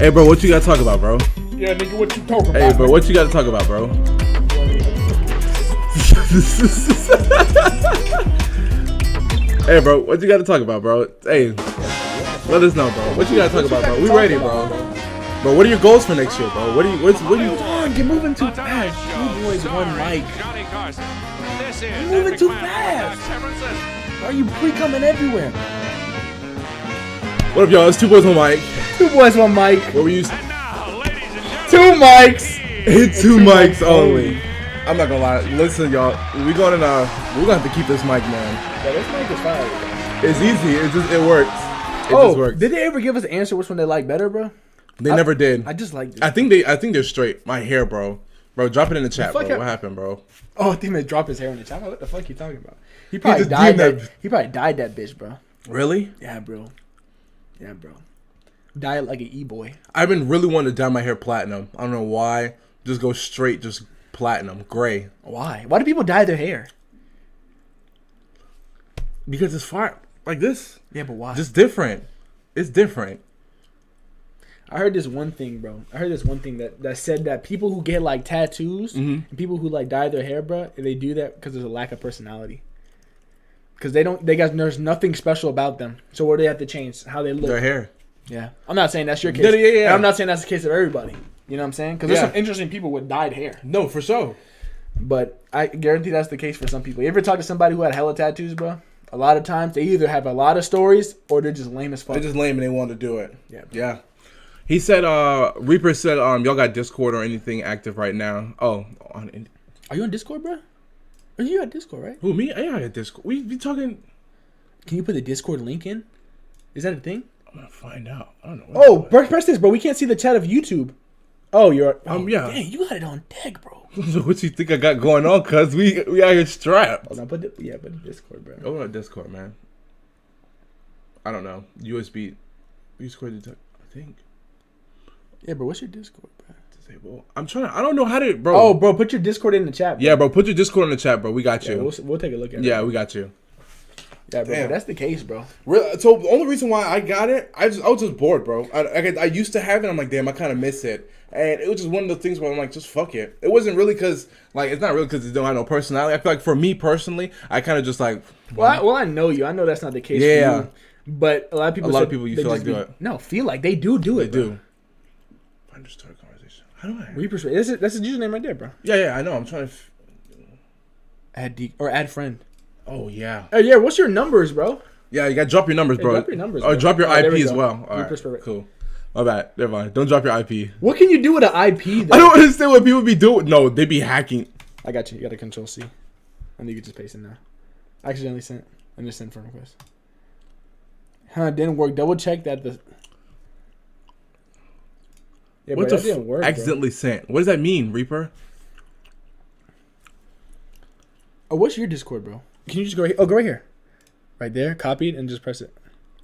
Hey, bro, what you got to talk about, bro? Yeah, nigga, what you talking about? Hey, bro, what you got to talk about, bro? Hey, bro, what you got to talk about, bro? Hey, let us know, bro. What you got to talk about, bro? We ready, bro. Bro, what are your goals for next year, bro? What are you? You're moving too fast. You boys one mic. You're moving too fast. Are you pre-coming everywhere? What up, y'all? It's Two Boys, One Mic. Two boys, one mic. What we use? Two mics. Two mics only. I'm not gonna lie. Listen, y'all. We're gonna have to keep this mic, man. Yeah, this mic is fire. It's easy. It works. It just works. Did they ever give us an answer which one they like better, bro? They never did. I just like this. I think they're straight. My hair, bro. Bro, drop it in the chat, bro. What happened, bro? Oh, I think they dropped his hair in the chat. What the fuck you talking about? He probably dyed that. He probably dyed that bitch, bro. Really? Yeah, bro. Yeah, bro. Dye it like an e-boy. I've been really wanting to dye my hair platinum. I don't know why. Just go straight, just platinum, gray. Why? Why do people dye their hair? Because it's fire. Like this. Yeah, but why? Just different. It's different. I heard this one thing, bro. I heard this one thing that said that people who get like tattoos and people who like dye their hair, bro, they do that because there's a lack of personality. Because there's nothing special about them. So what do they have to change? How they look. Their hair. Yeah. I'm not saying that's your case. Yeah. And I'm not saying that's the case of everybody. You know what I'm saying? Because there's some interesting people with dyed hair. No, for sure. But I guarantee that's the case for some people. You ever talk to somebody who had hella tattoos, bro? A lot of times they either have a lot of stories or they're just lame as fuck. They're just lame and they want to do it. Yeah. Yeah. He said, Reaper said, y'all got Discord or anything active right now? Oh, are you on Discord, bro? Are you on Discord, right? Who, me? Yeah, I got Discord. We be talking. Can you put the Discord link in? Is that a thing? I'm gonna find out. I don't know. Oh, press this, bro. We can't see the chat of YouTube. Oh, you're. Yeah. Dang, you got it on deck, bro. What you think I got going on? Cause we out here strapped. Hold on, put the Discord, bro. Open up Discord, man. I don't know. USB. Discord, I think. Yeah, bro. What's your Discord, bro? Disable. I don't know how to, bro. Oh, bro, put your Discord in the chat, bro. Yeah, bro. Put your Discord in the chat, bro. We got you. We'll take a look at it. Yeah, we got you. Yeah, bro. That's the case, bro. So the only reason why I got it, I was just bored, bro. I used to have it. I'm like, damn, I kind of miss it. And it was just one of the things where I'm like, just fuck it. It wasn't really because, like, it's not really because it don't have no personality. I feel like for me personally, I kind of just like. Well, I know you. I know that's not the case for you. But a lot of people you feel like do it. No, feel like they do it. They do. Understood conversation. How do I? That's his username right there, bro. Yeah, I know. I'm trying to. Add friend. Oh, yeah. Hey, yeah, what's your numbers, bro? Yeah, you got to drop your numbers, bro. Drop your numbers, or drop your IP as well. All right, right, cool. My bad. Never mind. Don't drop your IP. What can you do with an IP, though? I don't understand what people be doing. No, they be hacking. I got you. You got to Control C. And you can just paste it now. I accidentally sent. I just sent friend request. It didn't work. Double check that the... Yeah, what bro, the didn't work, accidentally bro. sent? What does that mean, Reaper? Oh, what's your Discord, bro? Can you just go here? Oh, go right here. Right there. Copied and just press it.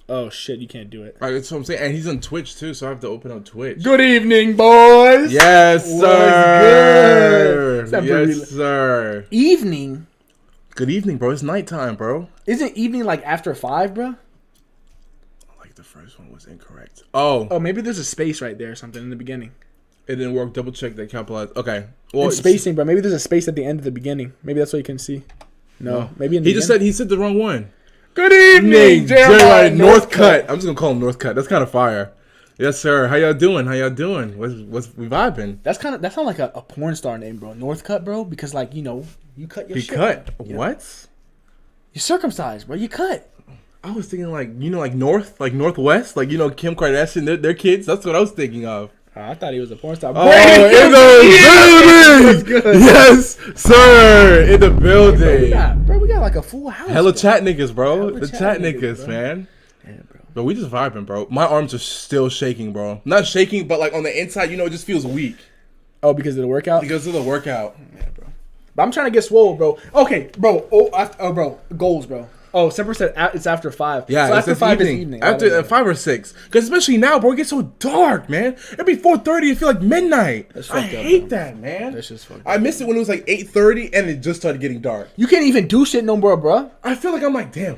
Oh, shit. You can't do it. Right, that's what I'm saying. And he's on Twitch, too, so I have to open up Twitch. Good evening, boys. Yes, sir. What's good? Yes, sir. Evening? Good evening, bro. It's nighttime, bro. Isn't evening like after 5, bro? Like the first one was incorrect. Oh, maybe there's a space right there or something in the beginning. It didn't work. Double check that capitalized. Okay. Well, it's spacing, bro. Maybe there's a space at the end of the beginning. Maybe that's what you can see. No. Maybe in the he said the wrong one. Good evening, Jeremiah Northcutt. I'm just gonna call him Northcutt. That's kind of fire. Yes, sir. How y'all doing? What's we vibing? That sounds like a porn star name, bro. Northcutt, bro, because like you cut your shit. He cut. Bro. What? You circumcised, bro. You cut. I was thinking like north, like northwest, like Kim Kardashian, their kids. That's what I was thinking of. I thought he was a porn star. Oh, in the building! Yes, sir, in the building. Bro, we got like a full house. Hella chat niggas, bro. The chat niggas, man. Yeah, bro. But we just vibing, bro. My arms are still shaking, bro. Not shaking, but like on the inside, it just feels weak. Oh, because of the workout? Because of the workout. Yeah, bro. But I'm trying to get swole, bro. Okay, bro. Bro. Goals, bro. Oh, Semper said it's after 5. Yeah, so after 5 is evening. After 5 or 6. Because especially now, bro, it gets so dark, man. It'd be 4:30. It feel like midnight. I hate that, man. That's just fucked up. I missed it when it was like 8:30 and it just started getting dark. You can't even do shit no more, bro. I feel like I feel,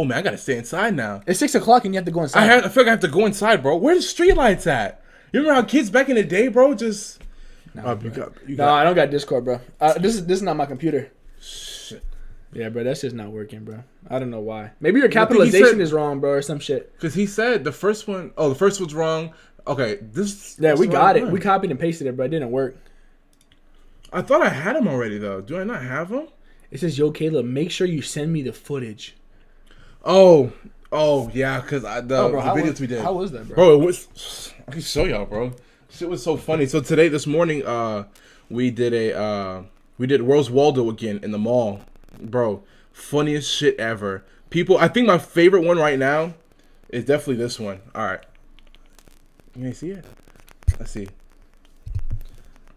man, I gotta stay inside now. It's 6 o'clock and you have to go inside. I feel like I have to go inside, bro. Where the street lights at? You remember how kids back in the day, bro, just. Nah, I don't got Discord, bro. This is not my computer. Shit. Yeah, bro, that's just not working, bro. I don't know why. Maybe your capitalization is wrong, bro, or some shit. Because he said the first one. Oh, the first one's wrong. Okay, this. Yeah, we got it. We copied and pasted it, but it didn't work. I thought I had him already, though. Do I not have him? It says, "Yo, Caleb, make sure you send me the footage." Oh, yeah, because the videos we did. How was that, bro? Bro, it was. I can show y'all, bro. Shit was so funny. So this morning, we did Rose Waldo again in the mall, bro. Funniest shit ever. People, I think my favorite one right now is definitely this one. All right, you can see it. Let's see.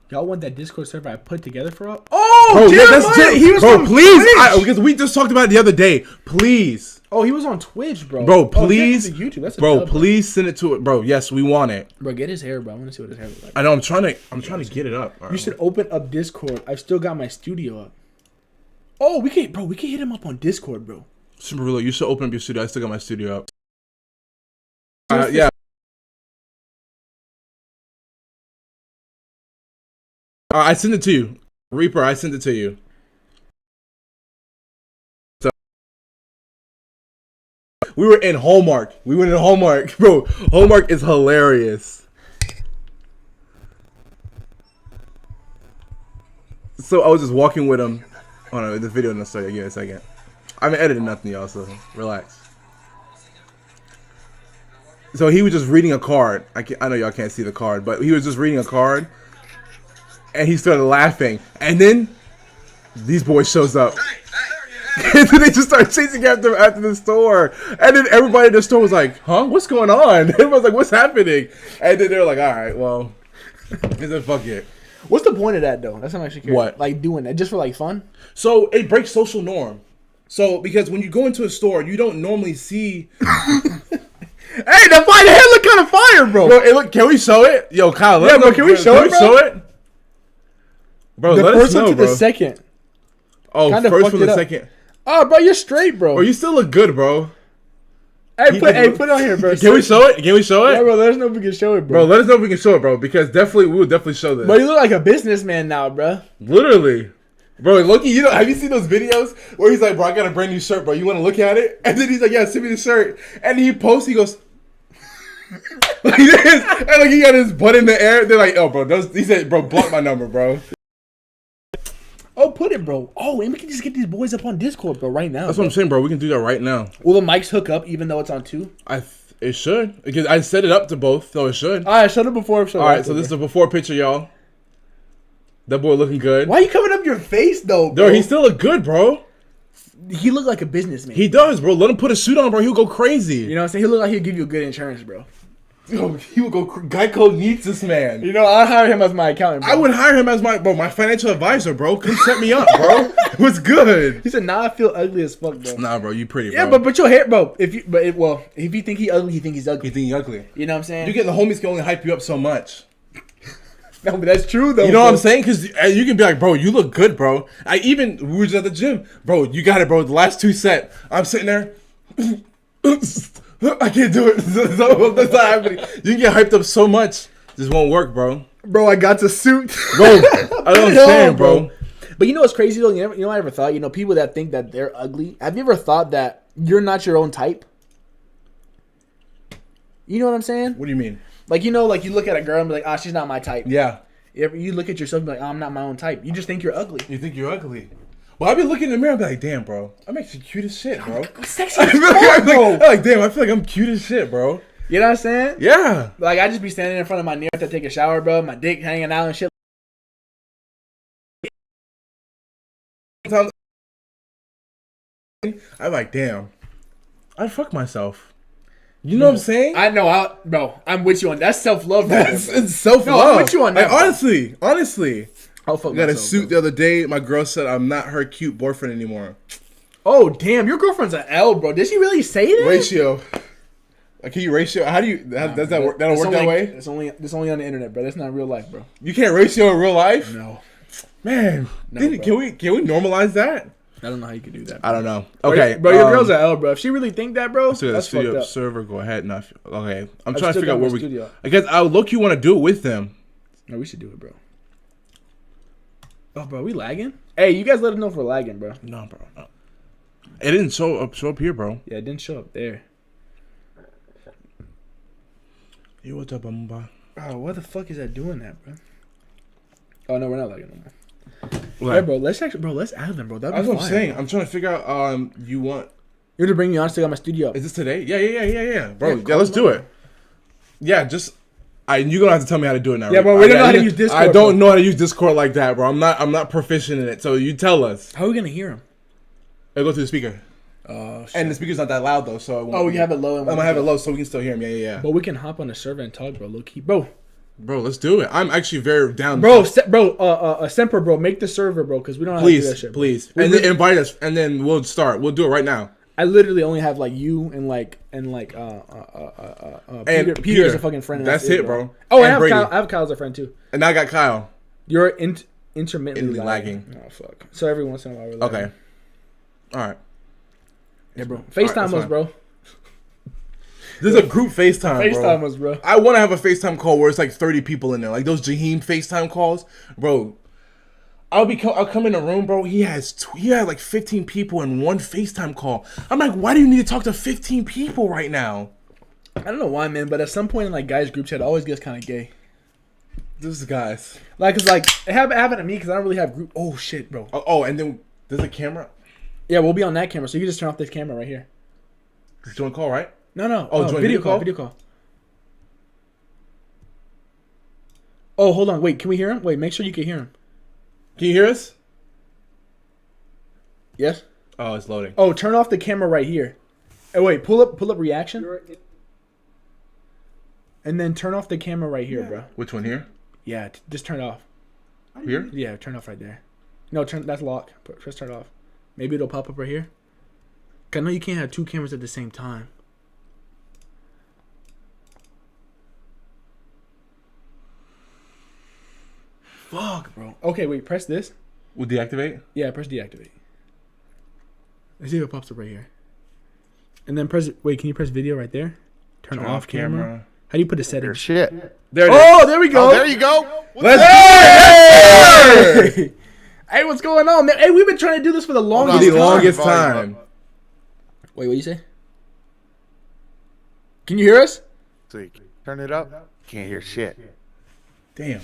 Y'all want that Discord server I put together for all? Oh, bro, yeah, that's Jim. He was bro, please, because we just talked about it the other day. Please. Oh, he was on Twitch, bro. Bro, please. Oh, YouTube. That's bro, please send it to it, bro. Yes, we want it. Bro, get his hair, bro. I want to see what his hair looks like. I know. I'm trying to get it up. You should open up Discord. I've still got my studio up. Oh, we can hit him up on Discord, bro. Super real. You should open up your studio. I still got my studio up. Yeah. I sent it to you. Reaper, I sent it to you. So, we were in Hallmark. Bro, Hallmark is hilarious. So I was just walking with him. Oh no, the video didn't start yet. Give me a second. I haven't edited nothing, y'all, so relax. So he was just reading a card. I know y'all can't see the card, but he was just reading a card. And he started laughing. And then these boys shows up. And then they just started chasing after him after the store. And then everybody in the store was like, huh? What's going on? Everyone's like, what's happening? And then they were like, all right, well, he said, fuck it. What's the point of that, though? That's what I'm actually curious. What? Like, doing that just for, like, fun? So, it breaks social norm. So, because when you go into a store, you don't normally see... Hey, the hair look kind of fire, bro. Bro, can we show it? Yo, Kyle, yeah, bro, can we show it? Bro, the let first us know, one to bro. the second. Oh, Kinda first from the up. second. Oh, bro, you're straight, bro. Bro, you still look good, bro. Hey, put it on here, bro. Can we show it? Yeah, bro, let us know if we can show it, bro. Bro, let us know if we can show it, bro. Because we will definitely show this. Bro, you look like a businessman now, bro. Literally. Bro, Loki, have you seen those videos where he's like, bro, I got a brand new shirt, bro. You want to look at it? And then he's like, yeah, send me the shirt. And he posts, he goes... like this. And like he got his butt in the air. They're like, oh, bro. He said, bro, block my number, bro. Oh, put it, bro. Oh, and we can just get these boys up on Discord, bro, right now. That's what I'm saying, bro. We can do that right now. Will the mics hook up even though it's on 2? It should. Because I set it up to both, so it should. All right, showed it before. All right, so this is the before picture, y'all. That boy looking good. Why are you covering up your face, though, bro? Dude, he still look good, bro. He look like a businessman. He does, bro. Let him put a suit on, bro. He'll go crazy. You know what I'm saying? He look like he'll give you good insurance, bro. Yo, he would go. Geico needs this man. You know, I'd hire him as my accountant, bro. I would hire him as my financial advisor, bro. Come set me up, bro. What's good? He said, "Nah, I feel ugly as fuck, bro." Nah, bro, you pretty, bro. Yeah, but your hair, bro. If you think he ugly, you think he's ugly. You think he's ugly. You know what I'm saying? You get the homies can only hype you up so much. No, but that's true though. You know what I'm saying? Because you can be like, bro, you look good, bro. We were just at the gym, bro. You got it, bro. The last 2 sets, I'm sitting there. I can't do it. That's not happening. You can get hyped up so much, this won't work, bro. Bro, I got the suit, bro. I don't understand, bro. But you know what's crazy though? You know, I ever thought, people that think that they're ugly. Have you ever thought that you're not your own type? You know what I'm saying? What do you mean? Like, you look at a girl and be like, she's not my type. Yeah. You look at yourself and be like, I'm not my own type. You just think you're ugly. You think you're ugly. Well, I've been looking in the mirror and be like, damn, bro. I'm actually cute as shit, bro. Sexy as fuck, bro. I'm like, damn, I feel like I'm cute as shit, bro. You know what I'm saying? Yeah. Like, I just be standing in front of my mirror to take a shower, bro. My dick hanging out and shit. I'm like, damn. I'd fuck myself. You know what I'm saying? I know, bro. I'm with you on that. That's self-love. It's self-love. No, I'm with you on that. Like, honestly. I'll fuck I got myself, a suit bro. the other day. My girl said I'm not her cute boyfriend anymore. Oh, damn. Your girlfriend's an L, bro. Did she really say that? Ratio. Like, can you ratio? How do you... does that work? That'll work that way? It's only on the internet, bro. That's not real life, bro. You can't ratio in real life? No. Man. No, Can we normalize that? I don't know how you can do that. I don't know. Bro, Okay, bro, your girl's an L, bro. If she really think that, bro, so the that's fucked studio up. server. Go ahead. No, okay. I'm I trying to still figure out got where my we. studio. I guess I look. You want to do it with them? No, we should do it, bro. Oh, bro, we lagging? Hey, you guys let us know if we're lagging, bro. No, bro. No. It didn't show up here, bro. Yeah, it didn't show up there. Yo, what's up, Bumba? Oh, what the fuck is that doing that, bro? Oh no, we're not lagging no more. Right. Hey, bro, let's add them, bro. That's what I'm saying. I'm trying to figure out. You want? You're to bring me on. Still got my studio. Is this today? Yeah, bro. Yeah, Yeah, let's do it. Yeah, just. You're gonna have to tell me how to do it now. Yeah, right? bro, we don't know how to use Discord. I don't know how to use Discord like that, bro. I'm not proficient in it. So you tell us. How are we gonna hear him? It'll go through the speaker. Oh, shit. And the speaker's not that loud though, so. We have it low. I'm gonna have it low so we can still hear him. Yeah. But we can hop on the server and talk, bro. Low key, bro. Bro, let's do it. I'm actually very down. Semper, bro, make the server, bro, because we don't know how to do that shit. Please, and then invite us, and then we'll start. We'll do it right now. I literally only have like you and Peter as a fucking friend. That's it, bro. Oh, and I have Kyle as a friend too. And I got Kyle. You're intermittently lagging. Oh fuck. So every once in a while we're lagging. Okay. All right. Yeah, bro. FaceTime us, bro. There's a group FaceTime, bro. FaceTime us, bro. I want to have a FaceTime call where it's like 30 people in there, like those Jaheim FaceTime calls, bro. I'll come in the room, bro. He had like 15 people in one FaceTime call. I'm like, why do you need to talk to 15 people right now? I don't know why, man, but at some point in like guys' group chat, it always gets kind of gay. This is guys. Like, it's like it happened to me because I don't really have group. Oh shit, bro. Oh, and then there's a camera. Yeah, we'll be on that camera, so you can just turn off this camera right here. Join call, right? No. Oh, join video call. Video call. Oh, hold on. Wait, can we hear him? Wait, make sure you can hear him. Can you hear us? Yes. Oh, it's loading. Oh, turn off the camera right here. Oh, wait, pull up reaction. And then turn off the camera right here, bro. Which one here? Yeah, just turn it off. Here? Yeah, turn off right there. No, that's lock. Press turn it off. Maybe it'll pop up right here. 'Cause I know you can't have two cameras at the same time. Fuck, bro. Okay, wait, press this. Will deactivate? Yeah, press deactivate. Let's see if it pops up right here. And then press. Wait, can you press video right there? Turn off camera. How do you put the settings? Shit. There it is. Oh, there we go. Oh, there you go. Let's do it! Hey, what's going on, man? Hey, we've been trying to do this for the longest The time. longest time. Wait, what you say? Can you hear us? See, turn it up. Can't hear shit. Damn.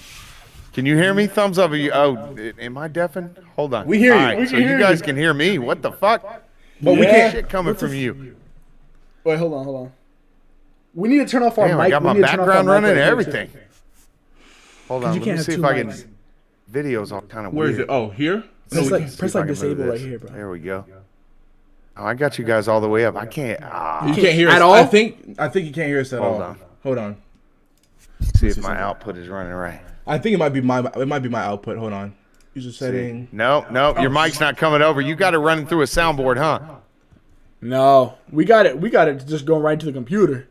Can you hear me? Thumbs up. Am I deafened? Hold on. We hear you. All right, We so can hear you guys you. can hear me. What the fuck? But we What can't. shit coming from you. Wait, hold on. We need to turn off our Damn, mic. I got We my need to turn off our background mic running and right here, everything. too. Hold 'Cause on. you Let can't me have see two if I can. mics. Video's all kind of Where weird. is it? Oh, here? Press No, like See if I can move disable this. right here, bro. There we go. Oh, I got you guys all the way up. I can't. you can't hear us at all? I think you can't hear us at Hold all. on. Hold on. See if my output is running right. I think it might be my output. Hold on. User setting. No, your mic's not coming over. You got it running through a soundboard, huh? No, we got it. We got it just going right to the computer.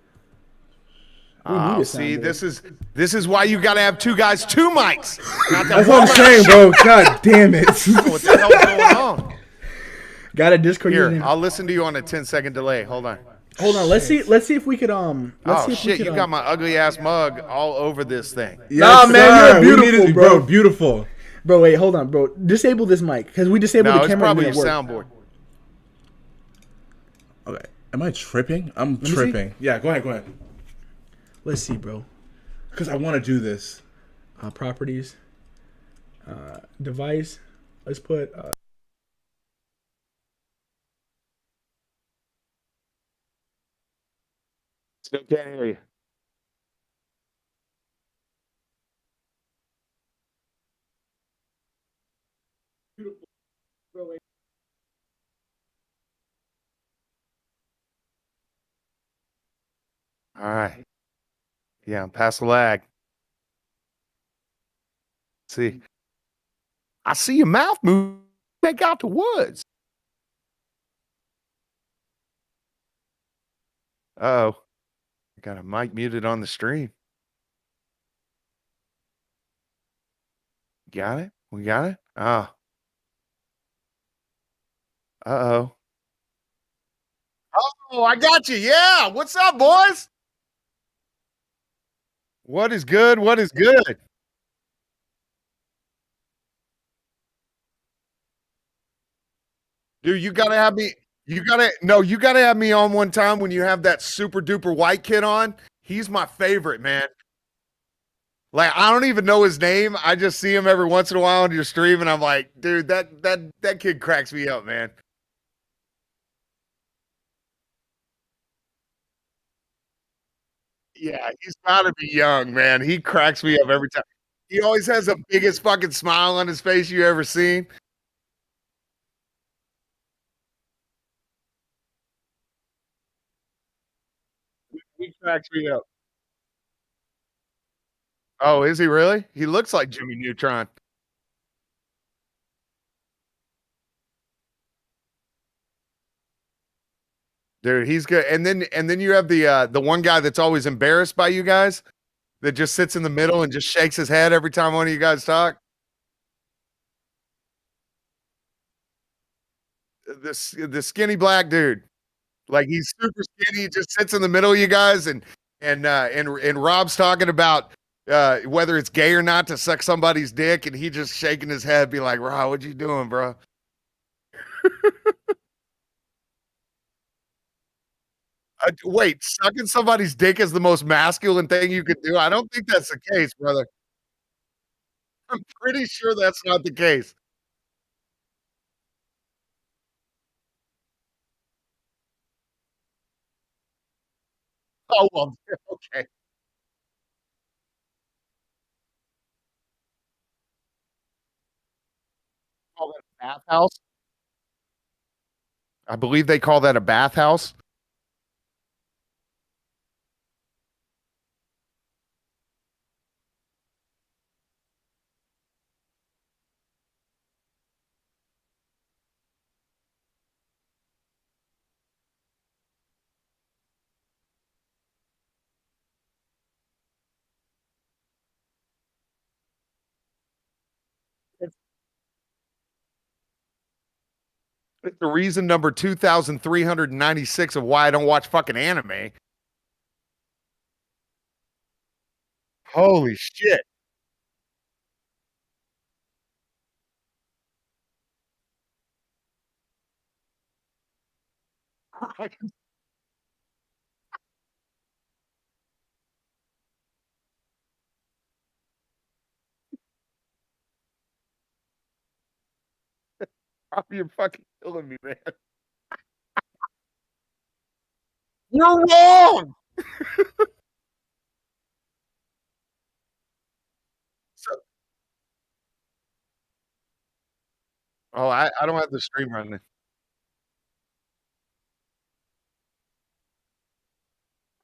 We need a See, soundboard. this is why you got to have two guys, two mics. Not that That's one what I'm saying, bro. God damn it. What the hell's going on? Got a Discord Here, username. I'll listen to you on a 10-second delay. Hold on. Hold on. Let's see if we could Let's see if Shit, we could, you got my ugly ass mug all over this thing. Nah, man, you're We beautiful, needed- bro. Beautiful. Bro, wait, hold on, bro. Disable this mic because we disabled No, the it's camera. probably and your it didn't work. soundboard. Okay. Am I tripping? I'm me see. tripping. Yeah, go ahead. Let's see, bro. Because I want to do this. Properties. Device. Let's put. Still can't hear you. All right. Yeah, I'm past the lag. See. I see your mouth move. Take out the woods. Uh-oh. Got a mic muted on the stream. Got it? We got it? Ah. Uh-oh. Oh, I got you. Yeah. What's up, boys? What is good? What is good? Dude, you gotta have me on one time when you have that super duper white kid on. He's my favorite, man. Like, I don't even know his name. I just see him every once in a while on your stream, and I'm like, dude, that kid cracks me up, man. Yeah, he's gotta be young, man. He cracks me up every time. He always has the biggest fucking smile on his face you ever seen. He cracks me up. Oh, is he really? He looks like Jimmy Neutron. Dude, he's good. And then you have the one guy that's always embarrassed by you guys that just sits in the middle and just shakes his head every time one of you guys talk. The skinny black dude. Like he's super skinny, he just sits in the middle of you guys and Rob's talking about whether it's gay or not to suck somebody's dick, and he just shaking his head, be like, Rob, what you doing, bro? Wait, sucking somebody's dick is the most masculine thing you could do? I don't think that's the case, brother. I'm pretty sure that's not the case. Oh, well, okay. Call that a bathhouse? I believe they call that a bathhouse. It's it's the reason number 2,396 of why I don't watch fucking anime. Holy shit. You're fucking killing me, man. You're wrong. So oh, I don't have the stream running.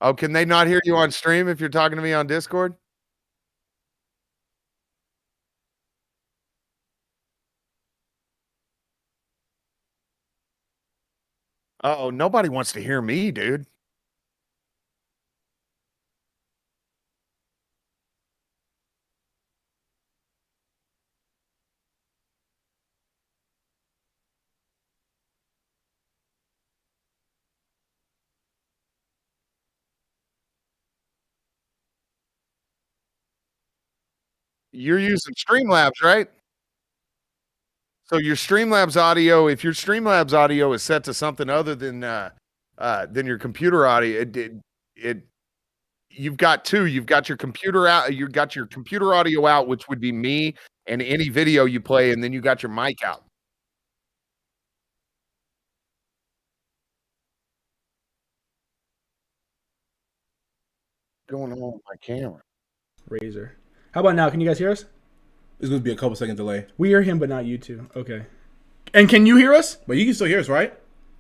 Oh, can they not hear you on stream if you're talking to me on Discord? Uh-oh, nobody wants to hear me, dude. You're using Streamlabs, right? So your Streamlabs audio, if your Streamlabs audio is set to something other than your computer audio, it you've got two. You've got your computer out, you've got your computer audio out, which would be me and any video you play, and then you got your mic out. Going on with my camera. Razor. How about now? Can you guys hear us? It's going to be a couple second delay. We hear him, but not you two. Okay. And can you hear us? But you can still hear us, right?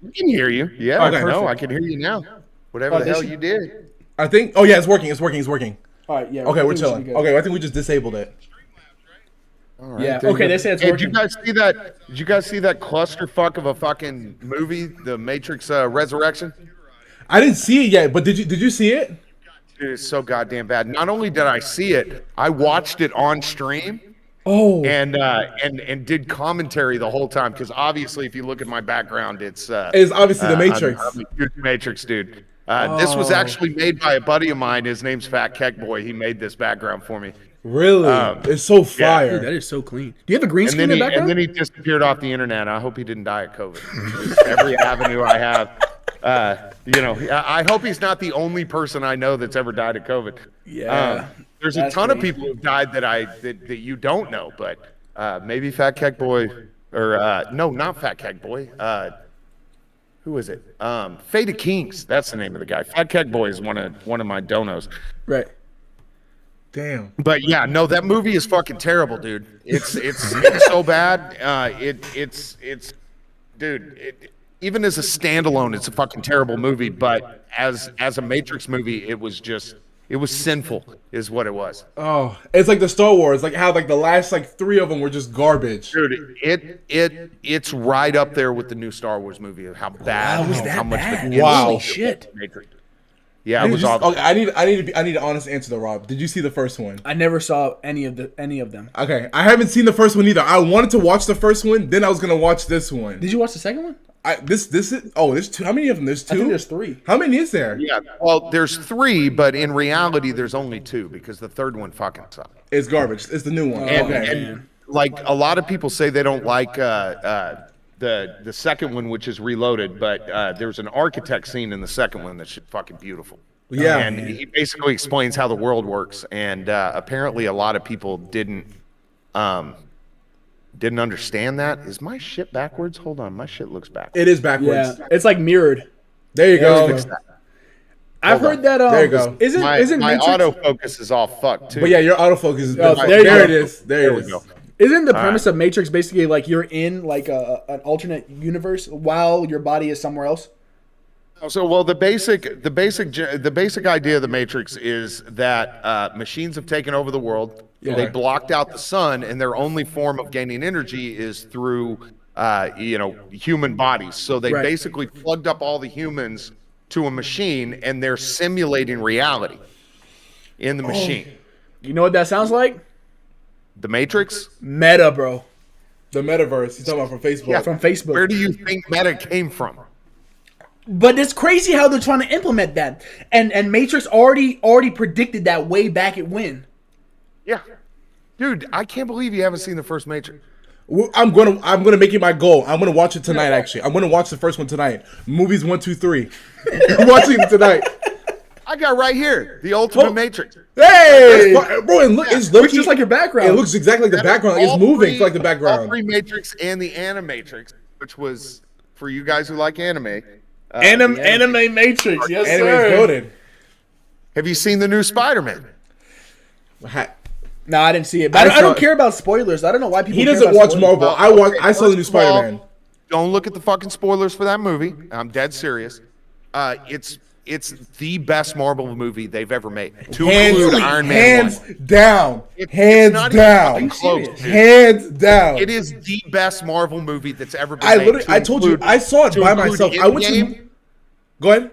I can hear you. Yeah, Okay, no, perfect. I can hear you now. Whatever the hell you did. I think. Oh, yeah, it's working. It's working. It's working. All right. Yeah. Okay, I we're think we should chilling. be good. Okay, I think we just disabled it. All right, Yeah. there you Okay. go. They say it's Hey, working. did you guys see that? Did you guys see that clusterfuck of a fucking movie, The Matrix Resurrection? I didn't see it yet, but did you see it? Dude, it's so goddamn bad. Not only did I see it, I watched it on stream, Oh, and did commentary the whole time because obviously if you look at my background, it's obviously the Matrix. I'm a huge Matrix dude. This was Oh. actually made by a buddy of mine. His name's Fat Keck Boy. He made this background for me. Really? It's so Dude, fire. that is so clean. Do you have a green And screen then, in the he, background? and then he disappeared off the internet. I hope he didn't die of COVID. Every avenue I have. I hope he's not the only person I know that's ever died of COVID. Yeah. There's a That's ton of crazy. people who've died that you don't know, but maybe Fat Keck Boy, or no, not Fat Keck Boy. Who is it? Fate of Kings. That's the name of the guy. Fat Keck Boy is one of my donos. Right. Damn. But yeah, no, that movie is fucking terrible, dude. It's so bad. Even as a standalone, it's a fucking terrible movie. But as a Matrix movie, it was sinful, is what it was. Oh, it's like the Star Wars, like how like the last like 3 of them were just garbage. Dude, it's right up there with the new Star Wars movie of how bad, was that how much bad? the Wow. Holy shit. Matrix. Yeah, it was awful. Okay, I need an honest answer though, Rob. Did you see the first one? I never saw any of them. Okay, I haven't seen the first one either. I wanted to watch the first one, then I was gonna watch this one. Did you watch the second one? This is there's 2. How many of them? There's 2. I think there's 3. How many is there? Yeah, well, there's 3, but in reality, there's only 2 because the third one fucking sucked. It's garbage. It's the new one. And, Okay. and like a lot of people say they don't like the second one, which is Reloaded, but there's an architect scene in the second one that's fucking beautiful. Yeah. And he basically explains how the world works, and apparently a lot of people didn't understand that. Is my shit backwards? Hold on, my shit looks backwards. It is backwards. Yeah. It's like mirrored. There you go. Fix that. I've Hold heard that. There you go. Isn't My Matrix? autofocus is all fucked too. But yeah, your autofocus is Oh, there. there you There go. it is. There it is. we go. Isn't the premise of Matrix basically like you're in like an alternate universe while your body is somewhere else? So, well, the basic idea of the Matrix is that machines have taken over the world. Yeah. They blocked out the sun, and their only form of gaining energy is through, human bodies. So they Right. basically plugged up all the humans to a machine, and they're simulating reality in the machine. You know what that sounds like? The Matrix. Meta, bro. The metaverse. You're talking about from Facebook. Yeah. From Facebook. Where do you think Meta came from? But it's crazy how they're trying to implement that. And Matrix already predicted that way back at when. Yeah, dude, I can't believe you haven't seen the first Matrix. I'm gonna make it my goal. I'm gonna watch it tonight. Actually, I'm gonna watch the first one tonight. Movies 1, 2, 3. I'm watching it tonight. I got right here the Ultimate Matrix. Hey, bro, and look, it's Looks just like your background. It looks exactly like the background. Like it's moving like the All background. 3 Matrix and the Animatrix, which was for you guys who like anime. Anime Matrix, yes Anime sir. coded. Have you seen the new Spider-Man? No, I didn't see it. But I saw don't it. care about spoilers. I don't know why people. He care doesn't about watch spoilers. Marvel. I saw the new first of all, Spider-Man. Don't look at the fucking spoilers for that movie. I'm dead serious. It's the best Marvel movie they've ever made. To include Iron Man 1. Hands down. It's Hands not even down. fucking close, dude. Hands down. It is the best Marvel movie that's ever been I made. literally, To I told you, include- I saw it to by include myself. I went to. Endgame, Go ahead.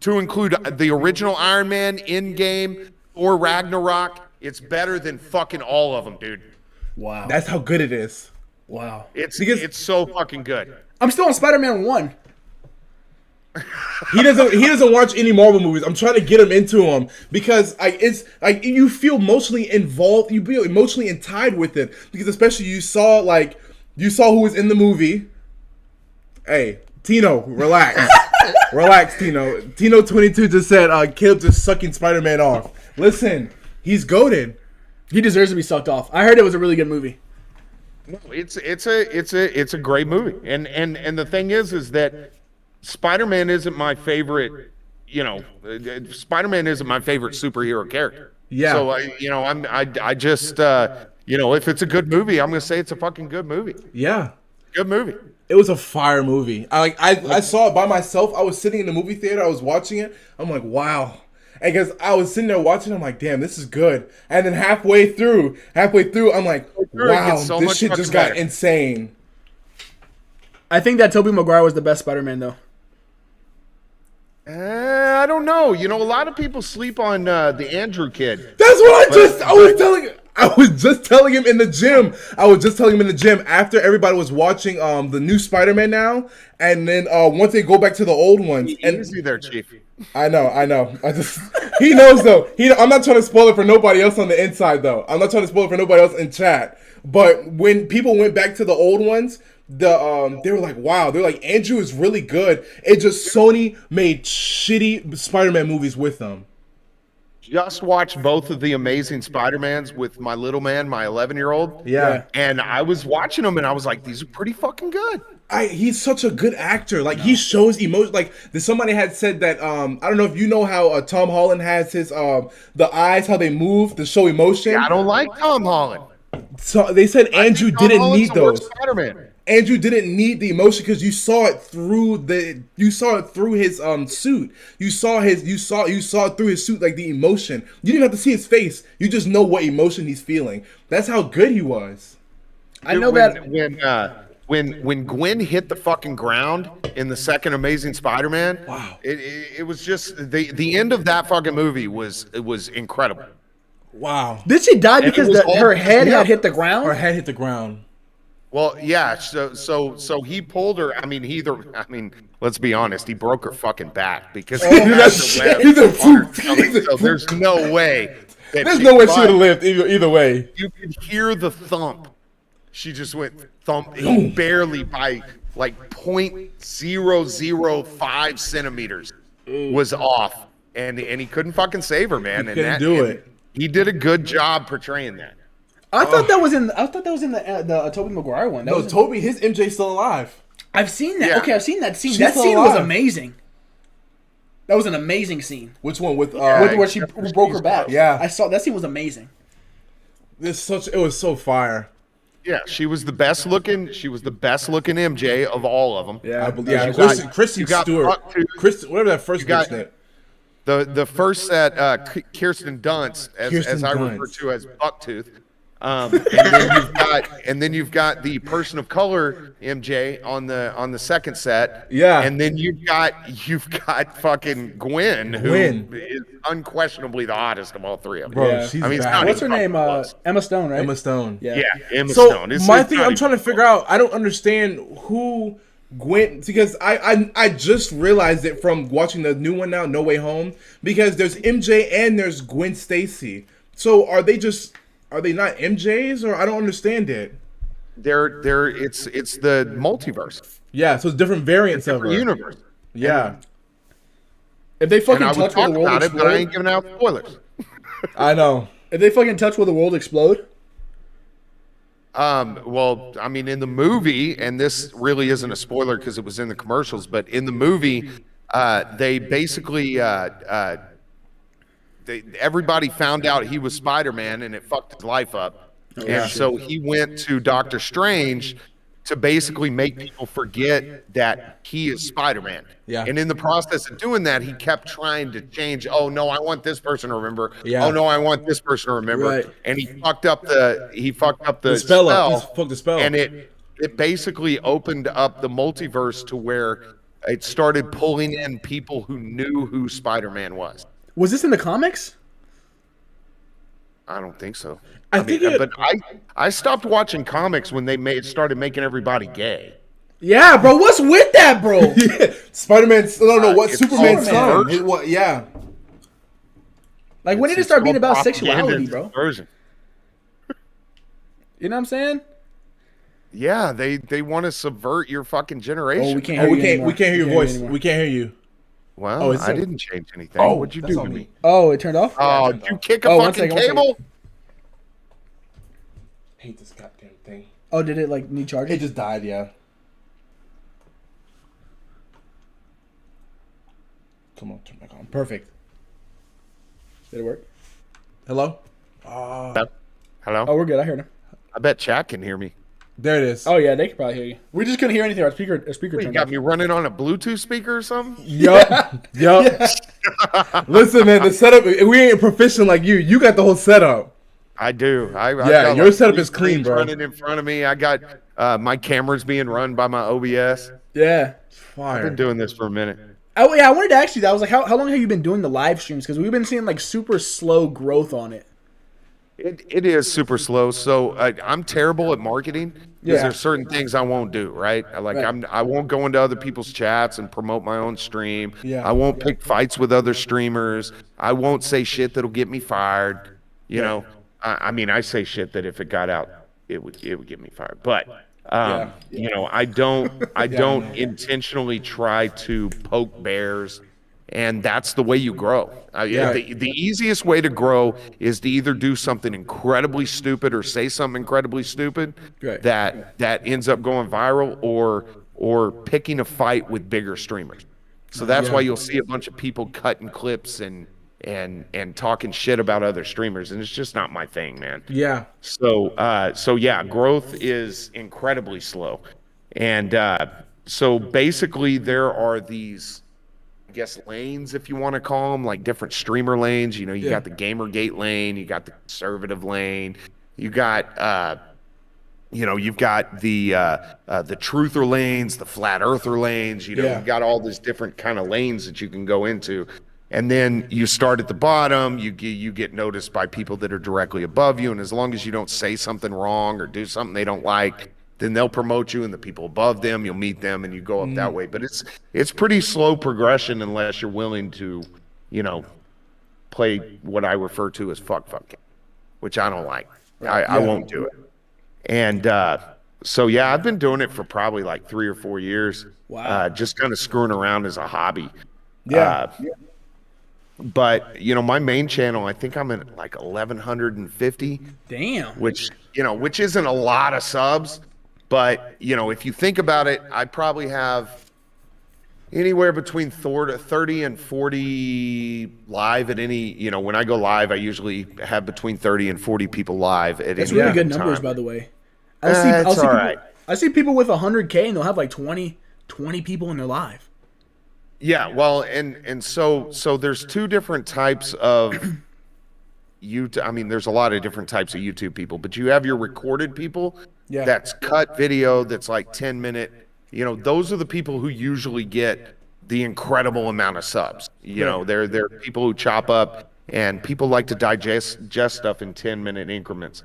to include the original Iron Man, Endgame, or Ragnarok. It's better than fucking all of them, dude. Wow. That's how good it is. Wow. It's so fucking good. I'm still on Spider-Man 1. He doesn't watch any Marvel movies. I'm trying to get him into them because it's like you feel emotionally involved. You feel emotionally tied with it because especially you saw who was in the movie. Hey, Tino, relax, relax, Tino. Tino 22 just said Caleb just sucking Spider-Man off. Listen, he's goated. He deserves to be sucked off. I heard it was a really good movie. No, it's a great movie. And the thing is that Spider-Man isn't my favorite. Spider-Man isn't my favorite superhero character. Yeah. So I just if it's a good movie, I'm gonna say it's a fucking good movie. Yeah. Good movie. It was a fire movie. I saw it by myself. I was sitting in the movie theater. I was watching it. I'm like, wow. And because I was sitting there watching, I'm like, damn, this is good. And then halfway through, I'm like, wow, gets so this much shit just fucking got better. insane. I think that Tobey Maguire was the best Spider-Man though. I don't know. A lot of people sleep on the Andrew kid. That's what I was telling you. I was just telling him in the gym. After everybody was watching the new Spider-Man now, and then once they go back to the old ones. Easy there, Chief. I know. I just he knows though. I'm not trying to spoil it for nobody else on the inside though. I'm not trying to spoil it for nobody else in chat. But when people went back to the old ones, they were like, wow, they're like, Andrew is really good. It just Sony made shitty Spider-Man movies with them. Just watched both of the Amazing Spider-Mans with my little man, my 11-year-old. Yeah. And I was watching them and I was like, these are pretty fucking good. He's such a good actor. Like he shows emotion. Like somebody had said that I don't know if you know how Tom Holland has his the eyes, how they move to show emotion. Yeah, I don't like Tom Holland. So they said Andrew didn't need those. Spider-Man. Andrew didn't need the emotion because you saw it through his suit. You saw it through his suit, like the emotion. You didn't have to see his face. You just know what emotion he's feeling. That's how good he was. I know that when Gwen hit the fucking ground in the second Amazing Spider-Man, wow, it was just the end of that fucking movie was incredible. Wow. Did she die because her head had hit the ground? Her head hit the ground. Well, yeah. So he pulled her. I mean, let's be honest. He broke her fucking back because he had to live. So there's no way. There's no way she would have lived either way. You could hear the thump. She just went thump. He barely by like 0.005 centimeters was off, and he couldn't fucking save her, man. He couldn't do it. He did a good job portraying that. I thought that was in the Tobey Maguire one. No, Toby, his MJ's still alive. I've seen that. Yeah. Okay, I've seen that scene. She's That still scene alive. was amazing. That was an amazing scene. Which one with Where she broke her back. Yeah. I saw that scene was amazing. it was so fire. Yeah, she was the best looking. She was the best looking MJ of all of them. Yeah, Kristen You got Stewart. Bucktooth. Whatever that first You got- bitch name. The first set, Kirsten Dunst, as I refer Dunst. to as Bucktooth. And then you've got the person of color MJ on the second set. Yeah. And then you've got fucking Gwen, who is unquestionably the hottest of all three of them. Bro, Yeah. she's I mean, it's bad. not What's her even name? close. Emma Stone, right? Emma Stone. Yeah. Yeah, Emma So Stone. my thing, I'm trying to figure out. I don't understand who Gwen, because I just realized it from watching the new one now, No Way Home, because there's MJ and there's Gwen Stacy. So are they not MJs, or I don't understand it? It's the multiverse. Yeah, so it's different variants of her. Universe. Yeah, If they And fucking I would touch where talk the world about it, but I ain't explode, giving out spoilers. I know. if they fucking touch where the world explode, Well, I mean, in the movie, and this really isn't a spoiler because it was in the commercials, but in the movie, they basically everybody found out he was Spider-Man, and it fucked his life up. And so he went to Doctor Strange to basically make people forget that he is Spider-Man. Yeah. And in the process of doing that, he kept trying to change. Oh no, I want this person to remember. Yeah. Oh no, I want this person to remember. Right. And he fucked up the spell up. Just fuck the spell. And it basically opened up the multiverse to where it started pulling in people who knew who Spider-Man was. was this in the comics? I don't think so. I think but I stopped watching comics when they started making everybody gay. Yeah, bro. What's with that, bro? Yeah, Spider-Man's. No, what it's Superman's all son? What? Yeah. Like, when did it It's start being all about propaganda sexuality, and bro? subversion. You know what I'm saying? Yeah, they want to subvert your fucking generation. Oh, we can't Oh, hear we you can't. anymore. We can't hear your We can't voice. anymore. We can't hear you. Well, Oh, is I it- didn't change anything. Oh, What'd you that's do on to me. me? Oh, it turned off? Oh, did you kick a Oh, one fucking second, one cable? I hate this goddamn thing. Oh, did it, like, need charging? It just died. Yeah. Come on, turn back on. Perfect. Did it work? Hello. Hello? Oh, we're good. I heard him. I bet Chat can hear me. There it is. Oh, yeah, they could probably hear you. We just couldn't hear anything. Our speaker You turned got off. me running on a Bluetooth speaker or something? Yup. Yup. Listen, man, the setup. We ain't proficient like you. You got the whole setup. I do. I Yeah, got your like setup three is clean, screens bro. running in front of me. I got my cameras being run by my OBS. Yeah. I've Fire. been doing this for a minute. Oh, yeah, I wanted to ask you that. I was like, how long have you been doing the live streams? Because we've been seeing, like, super slow growth on it. It is super slow. So I'm terrible at marketing because Yeah. there's certain things I won't do. Right? Like Right. I won't go into other people's chats and promote my own stream. Yeah. I won't pick fights with other streamers. I won't say shit that'll get me fired. You Yeah. know, I mean, I say shit that if it got out, it would get me fired. But Yeah. you know, I Yeah, don't no. intentionally try to poke bears, and that's the way you grow. Yeah. The easiest way to grow is to either do something incredibly stupid or say something incredibly stupid Right. that ends up going viral, or picking a fight with bigger streamers. So that's why Yeah. you'll see a bunch of people cutting clips and talking shit about other streamers, and it's just not my thing, man. Yeah. So yeah, growth is incredibly slow, and so basically there are these, I guess, lanes, if you want to call them, like different streamer lanes. You know, you Yeah. got the Gamergate lane, you got the conservative lane, you got you've got the truther lanes, the flat earther lanes. You know, Yeah. you've got all these different kind of lanes that you can go into. And then you start at the bottom, you get noticed by people that are directly above you, and as long as you don't say something wrong or do something they don't like, then they'll promote you, and the people above them, you'll meet them, and you go up that way. But it's pretty slow progression unless you're willing to, you know, play what I refer to as fuck, which I don't like. I won't do it. And so yeah, I've been doing it for probably like 3 or 4 years. Wow. Just kind of screwing around as a hobby. Yeah. But you know, my main channel, I think I'm at like 1,150, Damn. which isn't a lot of subs, but you know, if you think about it, I probably have anywhere between 30 and 40 live at any. You know, when I go live, I usually have between 30 and 40 people live at That's any really given good numbers, time. by the way. It's all people, right. I see people with 100K and they'll have like 20 people in their live. Yeah, well, and so there's two different types of YouTube. I mean, there's a lot of different types of YouTube people, but you have your recorded people. Yeah. That's cut video that's like 10-minute. You know, those are the people who usually get the incredible amount of subs. You know, they're people who chop up, and people like to digest stuff in 10-minute increments.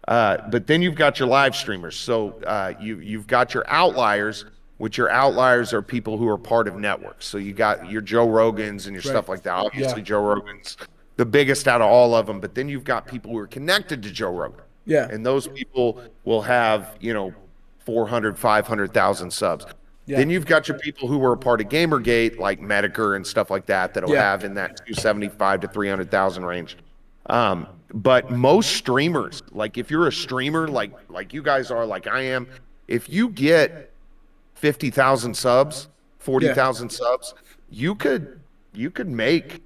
But then you've got your live streamers. So you've got your outliers, which your outliers are people who are part of networks. So you got your Joe Rogans and your stuff like that. Obviously, Yeah. Joe Rogan's the biggest out of all of them. But then you've got people who are connected to Joe Rogan. Yeah. And those people will have, 400, 500,000 subs. Yeah. Then you've got your people who are a part of Gamergate, like Medicare and stuff like that, that'll Yeah. have in that 275 to 300,000 range. But most streamers, like if you're a streamer, like you guys are, like I am, if you get 50,000 subs, 40,000 subs, you could make,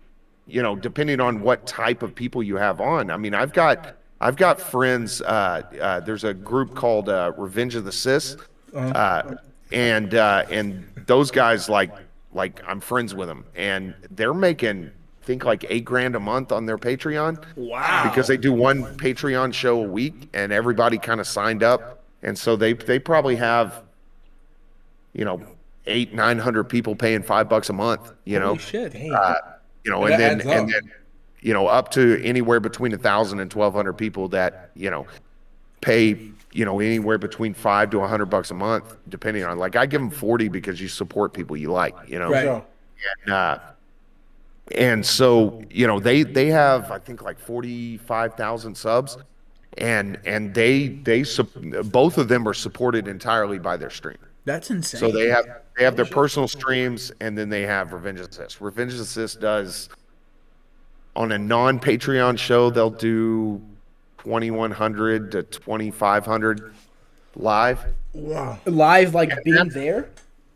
depending on what type of people you have on. I mean, I've got friends. There's a group called Revenge of the Sis, and those guys, like I'm friends with them, and they're making, I think, like $8,000 a month on their Patreon. Wow. Because they do one Patreon show a week, and everybody kind of signed up, and so they probably have, 800-900 people paying $5 a month. Holy shit. And That then adds up. up to anywhere between 1,000 and 1,200 people that pay anywhere between $5 to $100 a month, depending on, like, I give them 40 because you support people you like, Right. So, and so they have, I think, like 45,000 subs, and both of them are supported entirely by their stream. That's insane. So they have their personal streams, and then they have Revenge Assist. Revenge Assist does, on a non-Patreon show, they'll do 2,100 to 2,500 live. wow. Live, like being there?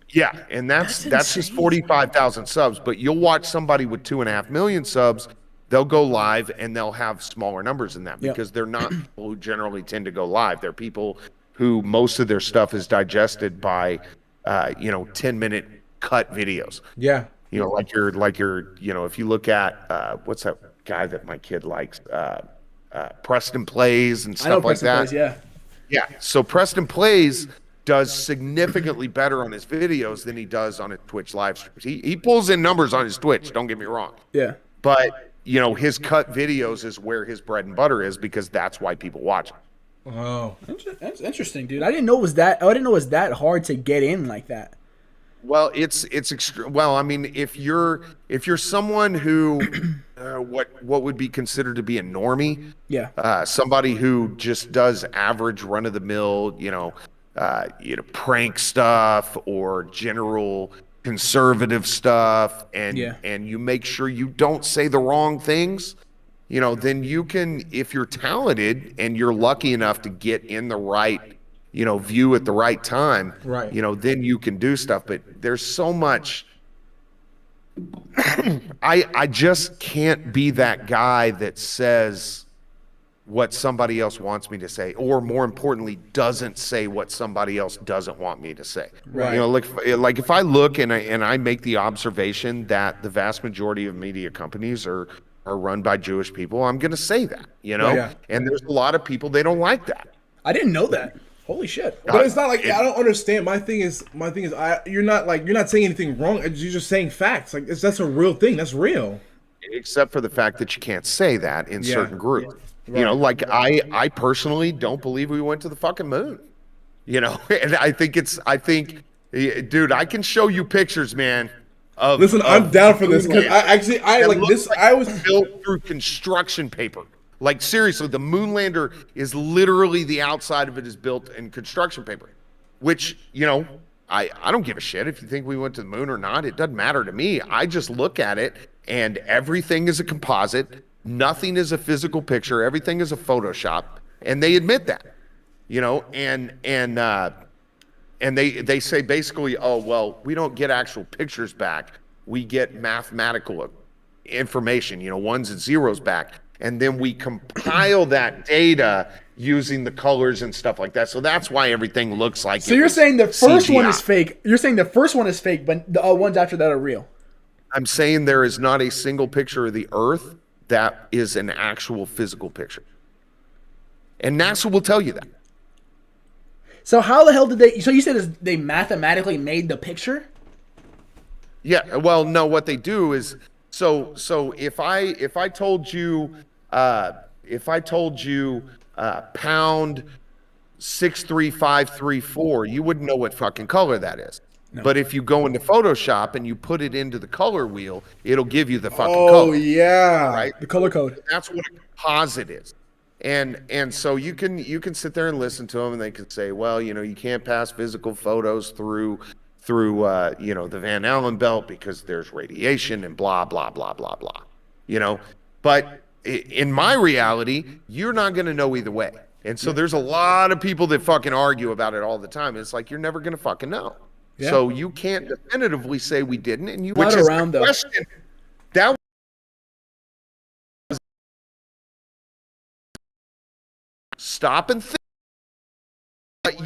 Yeah, and that's just insane. 45,000 subs. But you'll watch somebody with 2.5 million subs, they'll go live and they'll have smaller numbers than that, Yep. because they're not people who generally tend to go live. They're people who most of their stuff is digested by 10-minute cut videos. Yeah. Like your if you look at what's that guy that my kid likes, Preston Plays and I know stuff like Preston that. Plays, yeah. Yeah. So Preston Plays does significantly better on his videos than he does on his Twitch live streams. He pulls in numbers on his Twitch, don't get me wrong. Yeah. But his cut videos is where his bread and butter is because that's why people watch him. Oh, That's interesting, dude. I didn't know it was that. I didn't know it was that hard to get in like that. Well, it's extreme. Well, I mean, if you're someone who what would be considered to be a normie, Yeah. somebody who just does average run of the mill, prank stuff or general conservative stuff, and Yeah. and you make sure you don't say the wrong things, then you can, if you're talented and you're lucky enough to get in the right view at the right time, Right. then you can do stuff. But there's so much. I just can't be that guy that says what somebody else wants me to say, or more importantly, doesn't say what somebody else doesn't want me to say. Right. Like if I look and I make the observation that the vast majority of media companies are run by Jewish people, I'm going to say that, Yeah. And there's a lot of people, they don't like that. I didn't know that. Holy shit. But it's not like I don't understand. My thing is, you're not saying anything wrong. You're just saying facts. Like that's a real thing. That's real. Except for the fact that you can't say that in certain groups. Right. Like I personally don't believe we went to the fucking moon. And I think, dude, I can show you pictures, man. Listen, I'm down for this because I was built through construction paper. Like seriously, the moon lander is literally the outside of it is built in construction paper, which, I don't give a shit if you think we went to the moon or not. It doesn't matter to me. I just look at it and everything is a composite. Nothing is a physical picture. Everything is a Photoshop. And they admit that, and they say basically, oh, well, we don't get actual pictures back. We get mathematical information, ones and zeros back. And then we compile that data using the colors and stuff like that. So that's why everything looks like. So you're saying the first CGI. one is fake. You're saying the first one is fake, but the ones after that are real. I'm saying there is not a single picture of the Earth that is an actual physical picture. And NASA will tell you that. So how the hell did they? So you said they mathematically made the picture? Yeah. Well, no. What they do is so if I told you pound 63534, you wouldn't know what fucking color that is. No. But if you go into Photoshop and you put it into the color wheel, it'll give you the fucking color. Oh yeah, right. The color code. That's what a composite is. And so you can sit there and listen to them, and they can say, well, you can't pass physical photos through the Van Allen belt because there's radiation and blah blah blah blah blah. But in my reality, you're not going to know either way. And so there's a lot of people that fucking argue about it all the time. It's like you're never going to fucking know. Yeah. So you can't definitively say we didn't, and you which is around the question. That was stop and think. But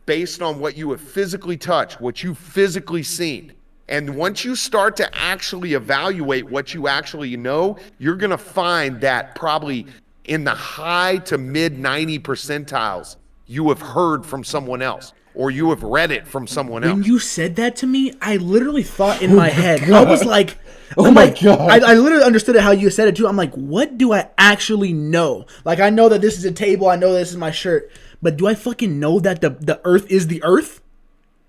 based on what you have physically touched, what you've physically seen. And once you start to actually evaluate what you actually know, you're going to find that probably in the high to mid 90 percentiles, you have heard from someone else or you have read it from someone else. When you said that to me, I literally thought in my head, God. I was like, God. I literally understood it how you said it too. I'm like, what do I actually know? Like, I know that this is a table. I know this is my shirt. But do I fucking know that the Earth is the Earth?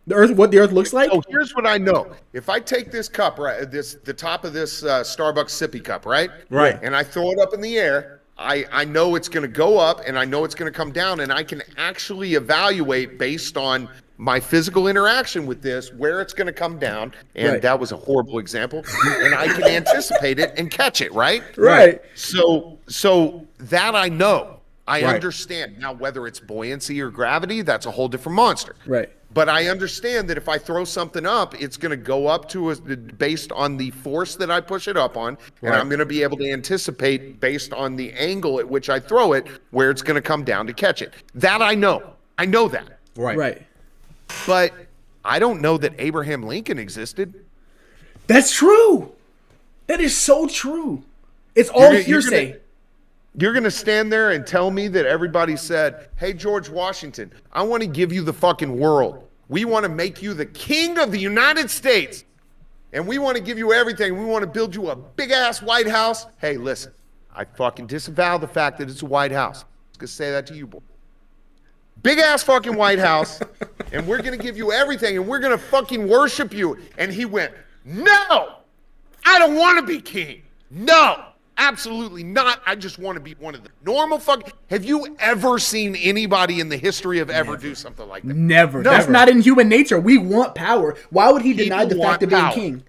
The Earth, what the Earth looks like? Oh, here's what I know. If I take this cup, right, the top of this Starbucks sippy cup, right? Right. And I throw it up in the air, I know it's going to go up and I know it's going to come down, and I can actually evaluate based on my physical interaction with this where it's going to come down. And that was a horrible example. And I can anticipate it and catch it, right? Right. So that I know. I understand. Now, whether it's buoyancy or gravity, that's a whole different monster. Right. But I understand that if I throw something up, it's going to go up based on the force that I push it up on, and I'm going to be able to anticipate based on the angle at which I throw it where it's going to come down to catch it. That I know. I know that. Right. But I don't know that Abraham Lincoln existed. That's true. That is so true. It's all hearsay. You're going to stand there and tell me that everybody said, hey, George Washington, I want to give you the fucking world. We want to make you the king of the United States. and we want to give you everything. We want to build you a big-ass White House. Hey, listen, I fucking disavow the fact that it's a White House. I was going to say that to you, boy. Big-ass fucking White House, and we're going to give you everything, and we're going to fucking worship you. And he went, no, I don't want to be king. No, absolutely not. I just want to be one of the normal fucking. Have you ever seen anybody in the history of ever do something like that? Never. That's not in human nature. We want power. Why would he deny the fact of being king?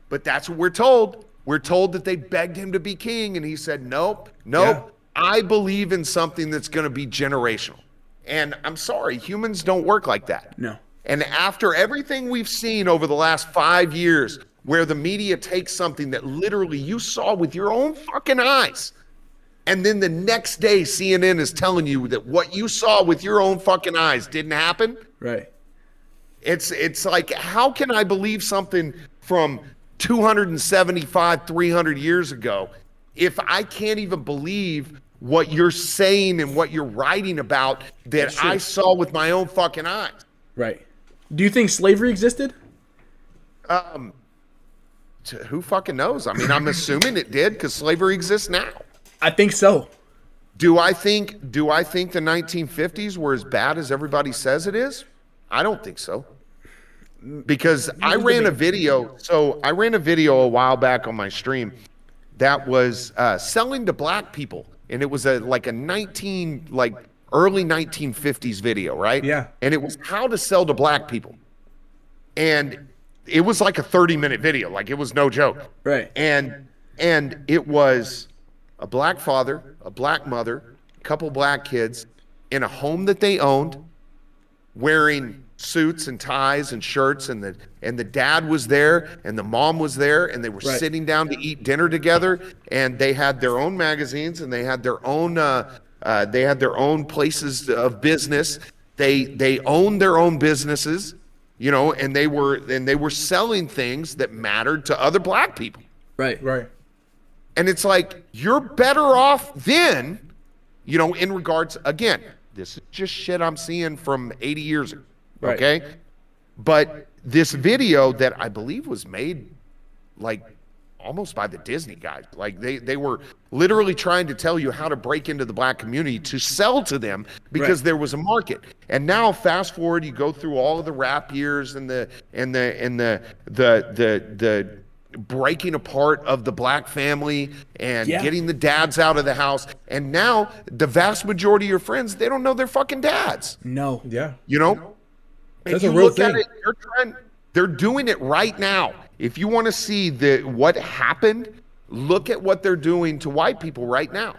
But that's what we're told. We're told that they begged him to be king, and he said, nope. Yeah. I believe in something that's going to be generational. And I'm sorry, humans don't work like that. No. And after everything we've seen over the last 5 years, where the media takes something that literally you saw with your own fucking eyes, and then the next day CNN is telling you that what you saw with your own fucking eyes didn't happen. Right. It's like, how can I believe something from 275, 300 years ago if I can't even believe what you're saying and what you're writing about that I saw with my own fucking eyes? Right. Do you think slavery existed? Who fucking knows? I mean, I'm assuming it did because slavery exists now. I think so. Do I think the 1950s were as bad as everybody says it is? I don't think so. Because I ran a video. So I ran a video a while back on my stream that was selling to black people. And it was early 1950s video, right? Yeah. And it was how to sell to black people. And it was like a 30-minute video. Like, it was no joke. Right. And it was a black father, a black mother, a couple black kids in a home that they owned, wearing suits and ties and shirts, and the dad was there and the mom was there, and they were sitting down to eat dinner together, and they had their own magazines, and they had their own places of business. They owned their own businesses, you know, and they were selling things that mattered to other black people. Right. And it's like, you're better off then, you know, in regards, again, this is just shit I'm seeing from 80 years ago. Right. Okay. But this video that I believe was made like almost by the Disney guys, like they were literally trying to tell you how to break into the black community to sell to them because there was a market. And now fast forward, you go through all of the rap years and the breaking apart of the black family and getting the dads out of the house. And now the vast majority of your friends, they don't know their fucking dads. No. Yeah. You know? That's a real thing. They're doing it right now. If you want to see what happened, look at what they're doing to white people right now.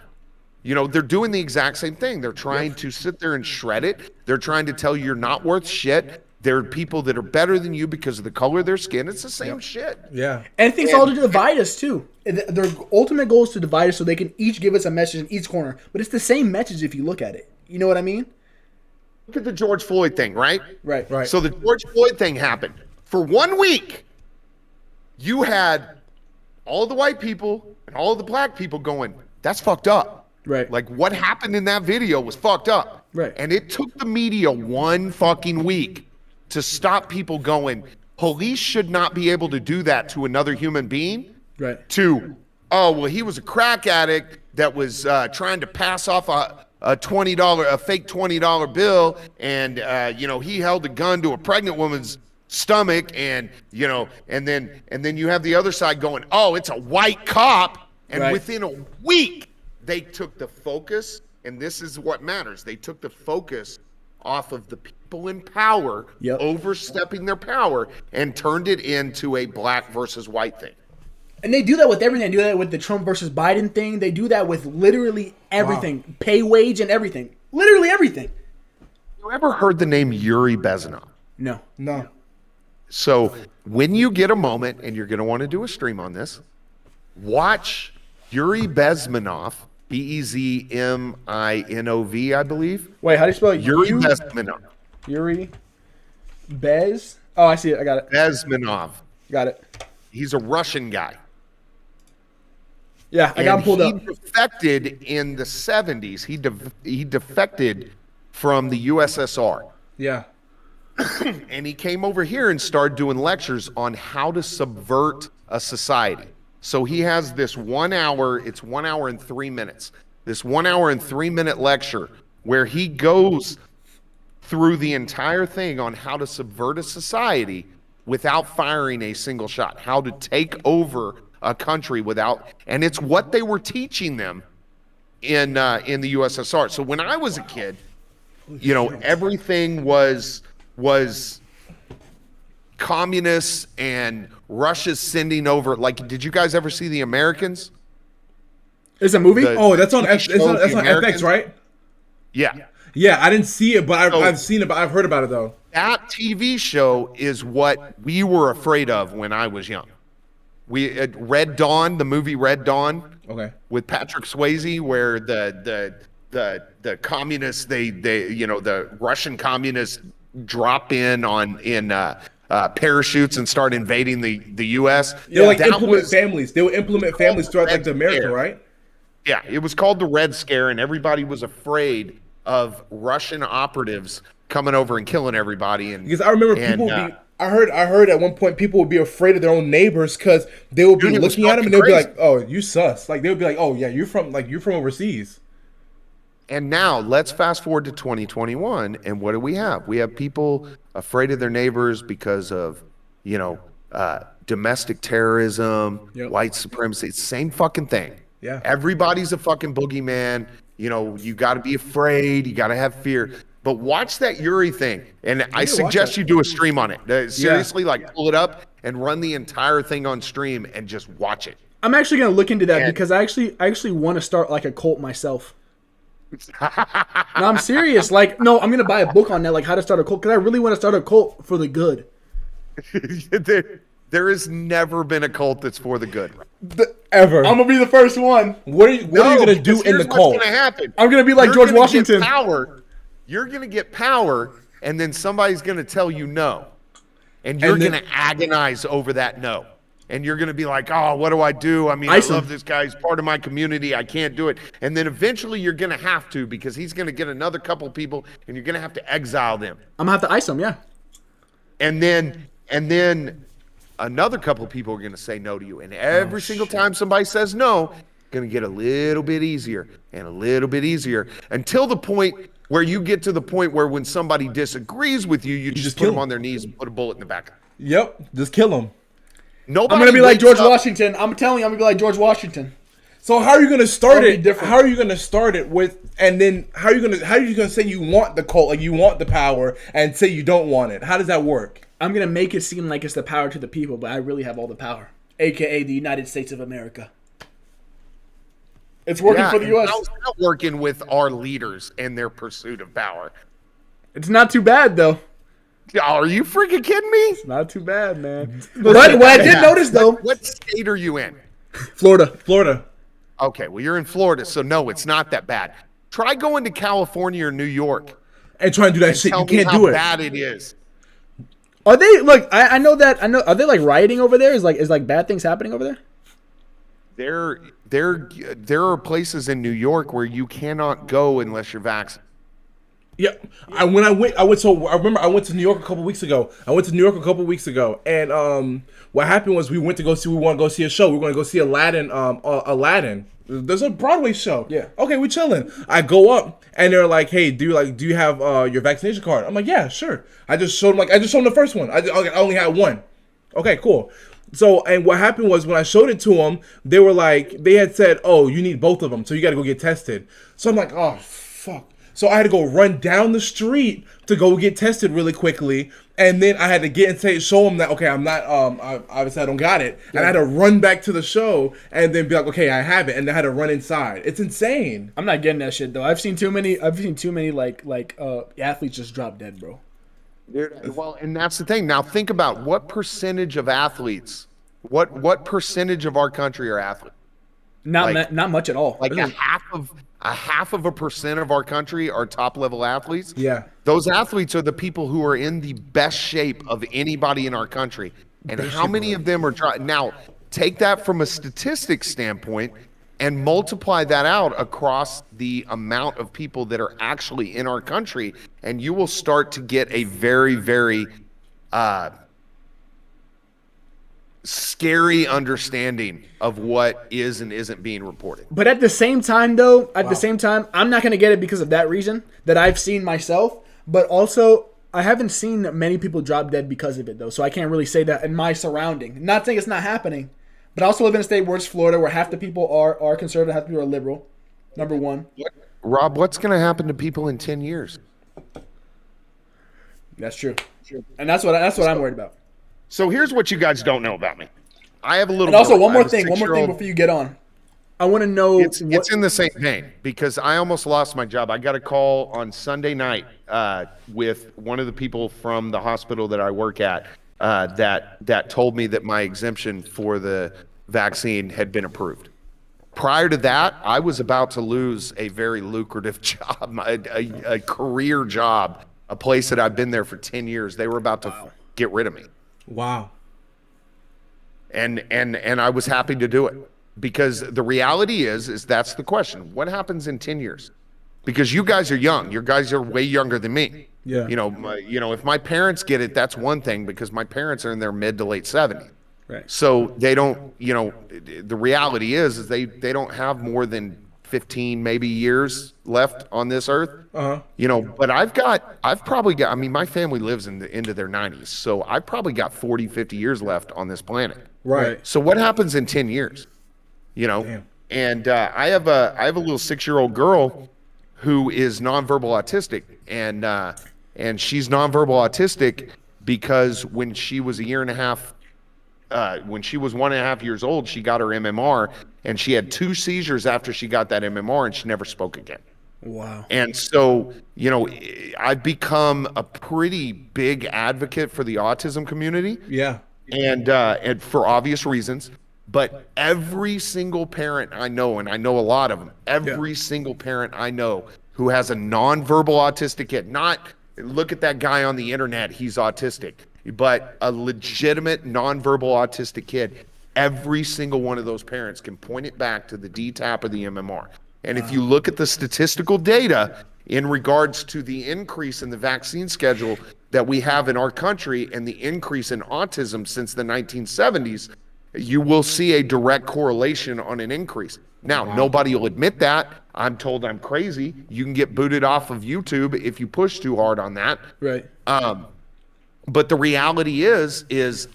You know, they're doing the exact same thing. They're trying to sit there and shred it. They're trying to tell you you're not worth shit. There are people that are better than you because of the color of their skin. It's the same shit. Yeah. And things all to divide us too. Their ultimate goal is to divide us so they can each give us a message in each corner. But it's the same message if you look at it. You know what I mean? Look at the George Floyd thing, right? Right. So the George Floyd thing happened. For 1 week, you had all the white people and all the black people going, that's fucked up. Right. Like, what happened in that video was fucked up. Right. And it took the media 1 fucking week to stop people going, police should not be able to do that to another human being. Right. To, oh, well, he was a crack addict that was trying to pass off a fake $20 bill, and you know, he held a gun to a pregnant woman's stomach, and you know, and then you have the other side going, oh, it's a white cop, and within a week they took the focus, and this is what matters, they took the focus off of the people in power overstepping their power and turned it into a black versus white thing. And they do that with everything. They do that with the Trump versus Biden thing. They do that with literally everything. Wow. Pay wage and everything. Literally everything. You ever heard the name Yuri Bezmenov? No. So when you get a moment, and you're going to want to do a stream on this, watch Yuri Bezmenov, Bezminov, I believe. Wait, how do you spell it? Yuri Bezmenov. Yuri Bez? Oh, I see it. I got it. Bezmenov. Got it. He's a Russian guy. Yeah, I got him pulled up. He defected in the 70s. He defected from the USSR. Yeah. And he came over here and started doing lectures on how to subvert a society. So he has this 1 hour, it's 1 hour and 3 minutes, this 1 hour and 3 minute lecture where he goes through the entire thing on how to subvert a society without firing a single shot, how to take over a country without, and it's what they were teaching them in the USSR. So when I was a kid, you know, everything was communists and Russia's sending over. Like, did you guys ever see The Americans? It's a movie. That's on FX, right? Yeah. Yeah, I didn't see it, but I've seen it. But I've heard about it though. That TV show is what we were afraid of when I was young. Red Dawn, the movie Red Dawn, okay, with Patrick Swayze, where the communists, they the Russian communists drop in parachutes and start invading the U.S. They would implement families. They would implement families throughout like America, right? Yeah, it was called the Red Scare, and everybody was afraid of Russian operatives coming over and killing everybody. And because I remember people I heard at one point people would be afraid of their own neighbors because they would be looking at them and they'd be like, "Oh, you sus!" Like they would be like, "Oh yeah, you're from overseas." And now let's fast forward to 2021, and what do we have? We have people afraid of their neighbors because of, domestic terrorism, white supremacy. It's the same fucking thing. Yeah. Everybody's a fucking boogeyman. You got to be afraid. You got to have fear. But watch that Yuri thing, and I suggest you do a stream on it. Seriously, pull it up and run the entire thing on stream and just watch it. I'm actually gonna look into that because I actually want to start like a cult myself. No, I'm serious. No, I'm gonna buy a book on that, like how to start a cult, because I really want to start a cult for the good. There has never been a cult that's for the good. Ever. I'm gonna be the first one. What are you gonna do in the cult? What's gonna happen? I'm gonna be like George Washington. You're gonna get power, and then somebody's gonna tell you no, and you're gonna agonize over that no. And you're going to be like, oh, what do I do? I mean, I love this guy. He's part of my community. I can't do it. And then eventually you're going to have to, because he's going to get another couple people and you're going to have to exile them. I'm going to have to ice him, yeah. And then another couple of people are going to say no to you. And every single time somebody says no, it's going to get a little bit easier and a little bit easier until the point where you get to the point where when somebody disagrees with you, you just put them on their knees and put a bullet in the back. Yep, just kill them. I'm gonna be like George Washington. I'm telling you, I'm gonna be like George Washington. So how are you gonna start it? How are you gonna start it with? And then how are you gonna say you want the cult, like you want the power, and say you don't want it? How does that work? I'm gonna make it seem like it's the power to the people, but I really have all the power, aka the United States of America. It's working for the U.S. How's that working with our leaders and their pursuit of power? It's not too bad though. Are you freaking kidding me? It's not too bad, man. But what I did notice, though... What state are you in? Florida. Okay, well, you're in Florida, so no, it's not that bad. Try going to California or New York. And try and do that shit. You can't do it. How bad it is. Are they, I know, are they, rioting over there? Is bad things happening over there? There are places in New York where you cannot go unless you're vaccinated. Yeah, I remember I went to New York a couple weeks ago. And what happened was we want to go see a show. We were going to go see Aladdin. Aladdin. There's a Broadway show. Yeah. Okay, we're chilling. I go up and they're like, "Hey, do you have your vaccination card?" I'm like, "Yeah, sure." I just showed them the first one. I only had one. Okay, cool. So, and what happened was when I showed it to them, they were like, they had said, "Oh, you need both of them, so you got to go get tested." So I'm like, "Oh, fuck." So I had to go run down the street to go get tested really quickly, and then I had to get and show them that I'm not obviously I don't got it, and I had to run back to the show and then be like, okay, I have it, and I had to run inside. It's insane. I'm not getting that shit though. I've seen too many like athletes just drop dead, bro. Well, and that's the thing. Now think about what percentage of athletes, what percentage of our country are athletes? Not much at all. Like a half of a percent of our country are top level athletes. Yeah. Those athletes are the people who are in the best shape of anybody in our country. And how many of them are trying? Now, take that from a statistics standpoint. and multiply that out across the amount of people that are actually in our country, and you will start to get a very, very scary understanding of what is and isn't being reported. But at the same time, though, I'm not going to get it because of that reason that I've seen myself. But also, I haven't seen many people drop dead because of it, though. So I can't really say that in my surrounding. Not saying it's not happening. But I also live in a state where it's Florida, where half the people are conservative, half the people are liberal. Number one. Rob, what's going to happen to people in 10 years? That's true. And that's what I'm worried about. So here's what you guys don't know about me. I have a little. And also, girl. one more I have a thing six-year-old. before you get on. I want to know. It's in the same vein because I almost lost my job. I got a call on Sunday night with one of the people from the hospital that I work at that told me that my exemption for the vaccine had been approved. Prior to that, I was about to lose a very lucrative job, a career job, a place that I've been there for 10 years. They were about to get rid of me. Wow. And I was happy to do it because the reality is that's the question. What happens in 10 years? Because you guys are young. You guys are way younger than me. Yeah. If my parents get it, that's one thing because my parents are in their mid to late 70s. Right. So they don't, the reality is they don't have more than 15 maybe years left on this earth. But I've probably got, my family lives into their 90s. So I've probably got 40, 50 years left on this planet. Right. So what happens in 10 years? Damn. And I have a little 6-year-old girl who is nonverbal autistic, and she's nonverbal autistic because when she was 1.5 years old, she got her MMR, and she had 2 seizures after she got that MMR, and she never spoke again. Wow. And so, I've become a pretty big advocate for the autism community. Yeah. And for obvious reasons. But every single parent I know, and I know a lot of them, every single parent I know who has a nonverbal autistic kid, not look at that guy on the internet, he's autistic, but a legitimate nonverbal autistic kid, every single one of those parents can point it back to the DTaP or the MMR. And if you look at the statistical data in regards to the increase in the vaccine schedule that we have in our country and the increase in autism since the 1970s, you will see a direct correlation on an increase. Now, nobody will admit that. I'm told I'm crazy. You can get booted off of YouTube if you push too hard on that. Right. But the reality is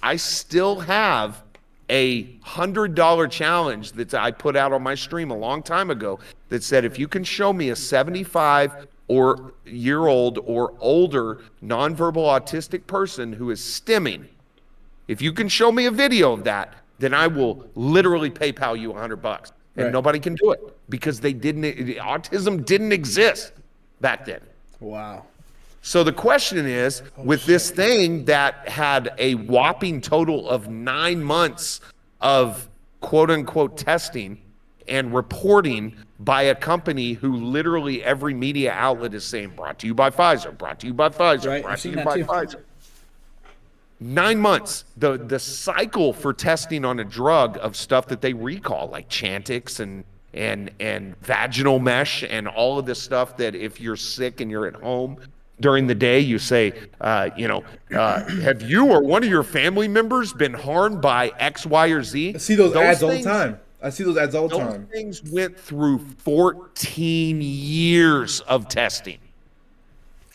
I still have a $100 challenge that I put out on my stream a long time ago that said, if you can show me a 75-year-old or older nonverbal autistic person who is stimming, if you can show me a video of that, then I will literally PayPal you $100. And nobody can do it because autism didn't exist back then. Wow. So the question is, with this thing that had a whopping total of 9 months of quote unquote testing and reporting by a company who literally every media outlet is saying, brought to you by Pfizer, brought to you by Pfizer, brought to you by Pfizer. 9 months, the cycle for testing on a drug of stuff that they recall, like Chantix and vaginal mesh and all of this stuff that if you're sick and you're at home during the day, you say, have you or one of your family members been harmed by X, Y, or Z? I see those ads all the time. Those things went through 14 years of testing,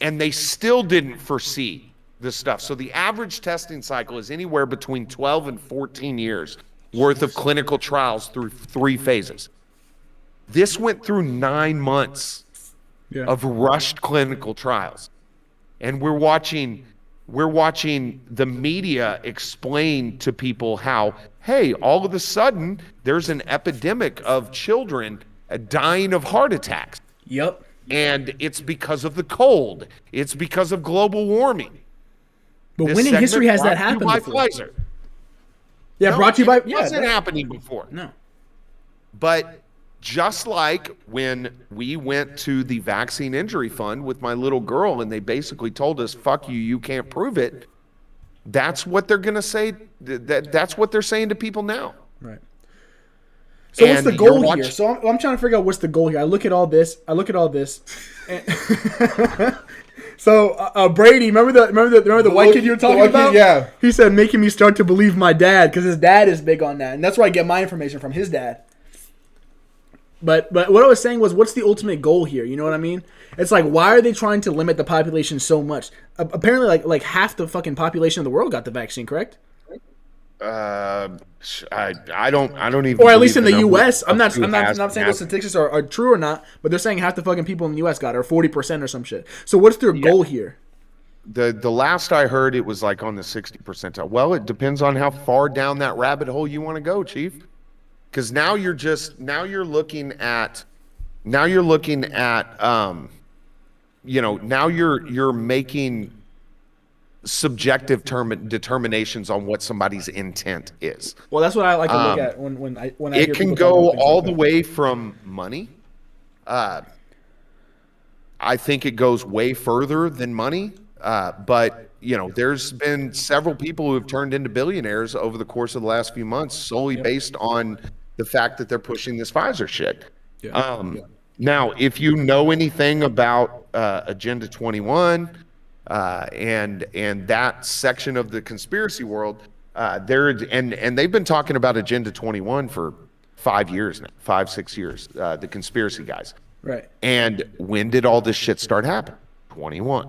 and they still didn't foresee this stuff. So the average testing cycle is anywhere between 12 and 14 years worth of clinical trials through 3 phases. This went through 9 months of rushed clinical trials. And we're watching the media explain to people how, hey, all of a sudden there's an epidemic of children dying of heart attacks. Yep. And it's because of the cold. It's because of global warming. But when in history has that happened before? Pfizer. Yeah, brought to you by. It wasn't happening before. No. But just like when we went to the vaccine injury fund with my little girl and they basically told us, fuck you, you can't prove it. That's what they're going to say. That's what they're saying to people now. Right. So what's the And goal you're here? So I'm trying to figure out what's the goal here. I look at all this. And so Brady, remember the white kid you were talking about? Yeah. He said making me start to believe my dad because his dad is big on that, and that's where I get my information from, his dad. But what I was saying was, what's the ultimate goal here? You know what I mean? It's like, why are they trying to limit the population so much? Apparently, like half the fucking population of the world got the vaccine, correct? I don't even. Or at least in the believe U.S. I'm not who has saying those statistics are true or not, but they're saying half the fucking people in the U.S. got it, or 40% or some shit. So what's their goal here? The last I heard, it was like on the 60 percentile. Well, it depends on how far down that rabbit hole you want to go, Chief. Because now you're looking at now you're making subjective determinations on what somebody's intent is. Well, that's what I like to look at when I it hear can people go talk about all things the like way from money. I think it goes way further than money. But there's been several people who have turned into billionaires over the course of the last few months solely based on the fact that they're pushing this Pfizer shit. Now, if you know anything about Agenda 21 and that section of the conspiracy world, and they've been talking about Agenda 21 for 5 years now, 5-6 years, the conspiracy guys. Right. And when did all this shit start happening? 21.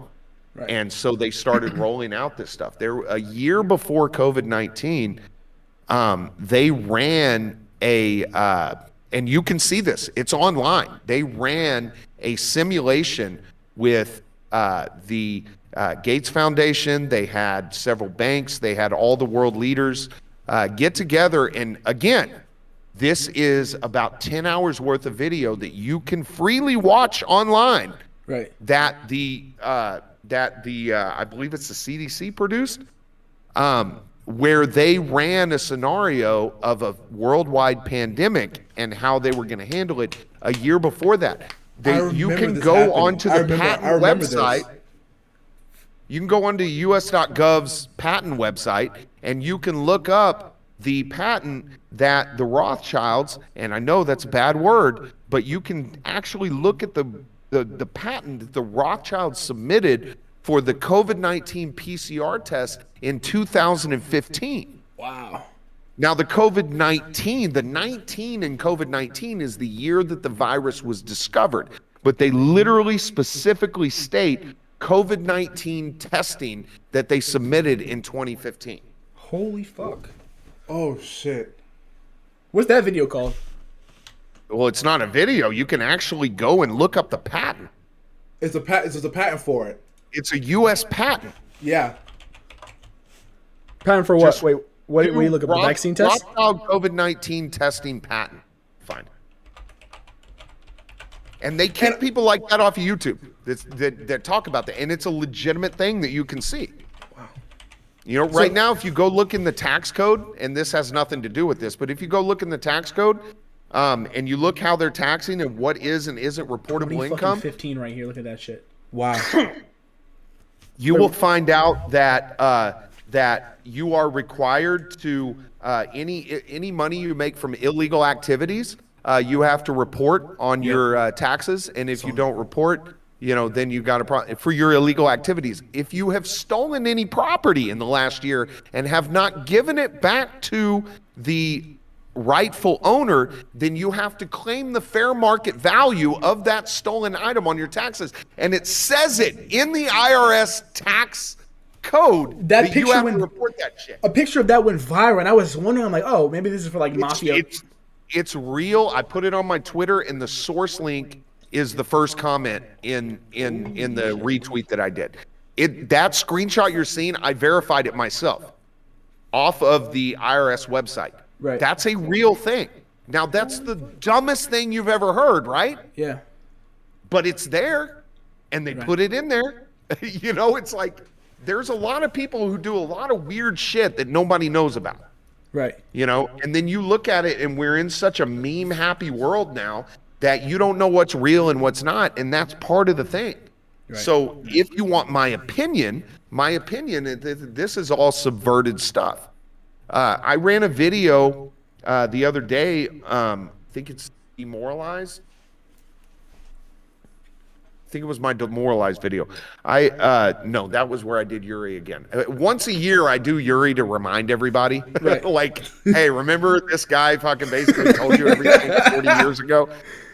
Right. And so they started rolling out this stuff. There, a year before COVID-19, they ran and you can see this, it's online. They ran a simulation with the Gates Foundation. They had several banks. They had all the world leaders get together. And again, this is about 10 hours worth of video that you can freely watch online. Right. That the I believe it's the CDC produced, where they ran a scenario of a worldwide pandemic and how they were going to handle it a year before that. You can go onto the patent website. You can go onto US.gov's patent website and you can look up the patent that the Rothschilds, and I know that's a bad word, but you can actually look at the patent that the Rothschilds submitted for the COVID-19 PCR test in 2015. Wow. Now the COVID-19, the 19 in COVID-19 is the year that the virus was discovered, but they literally specifically state COVID-19 testing that they submitted in 2015. Holy fuck. Oh shit. What's that video called? Well, it's not a video. You can actually go and look up the patent. It's a patent. There's a patent for it. It's a U.S. patent. Yeah. Patent for what? Wait, what do you look up? The vaccine test? Rothschild COVID-19 testing patent. Fine. And they kick people like that off of YouTube that talk about that. And it's a legitimate thing that you can see. Wow. Right now, if you go look in the tax code, and this has nothing to do with this, but if you go look in the tax code, and you look how they're taxing and what is and isn't reportable income. 15 right here. Look at that shit. Wow. You will find out that you are required to any money you make from illegal activities, you have to report on your taxes, and if you don't report, then you got a problem for your illegal activities. If you have stolen any property in the last year and have not given it back to the rightful owner, then you have to claim the fair market value of that stolen item on your taxes. And it says it in the IRS tax code that you have to report that shit. A picture of that went viral, and I was wondering, I'm like, oh, maybe this is for like mafia. It's real. I put it on my Twitter, and the source link is the first comment in the retweet that I did. That screenshot you're seeing, I verified it myself off of the IRS website. Right. That's a real thing. Now, that's the dumbest thing you've ever heard, right? Yeah. But it's there, and they put it in there. It's like there's a lot of people who do a lot of weird shit that nobody knows about. Right. And then you look at it, and we're in such a meme-happy world now that you don't know what's real and what's not, and that's part of the thing. Right. So if you want my opinion, this is all subverted stuff. I ran a video the other day. I think it's demoralized. I think it was my demoralized video. No, that was where I did Yuri again. Once a year, I do Yuri to remind everybody, Right. like, hey, remember this guy fucking basically told you everything 40 years ago.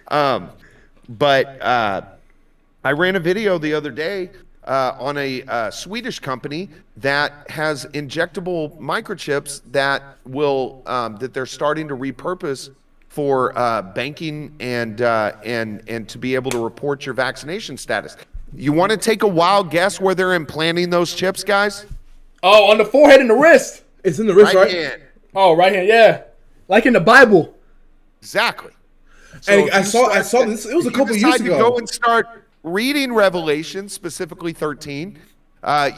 But I ran a video the other day on a Swedish company that has injectable microchips that will that they're starting to repurpose for banking and to be able to report your vaccination status. You want to take a wild guess where they're implanting those chips, guys? Oh, on the forehead and the wrist. It's in the wrist, right? hand. Oh, right hand, yeah. Like in the Bible. Exactly. And if I you saw start this. It was a if you couple years decide to ago. go and start reading Revelation, specifically 13.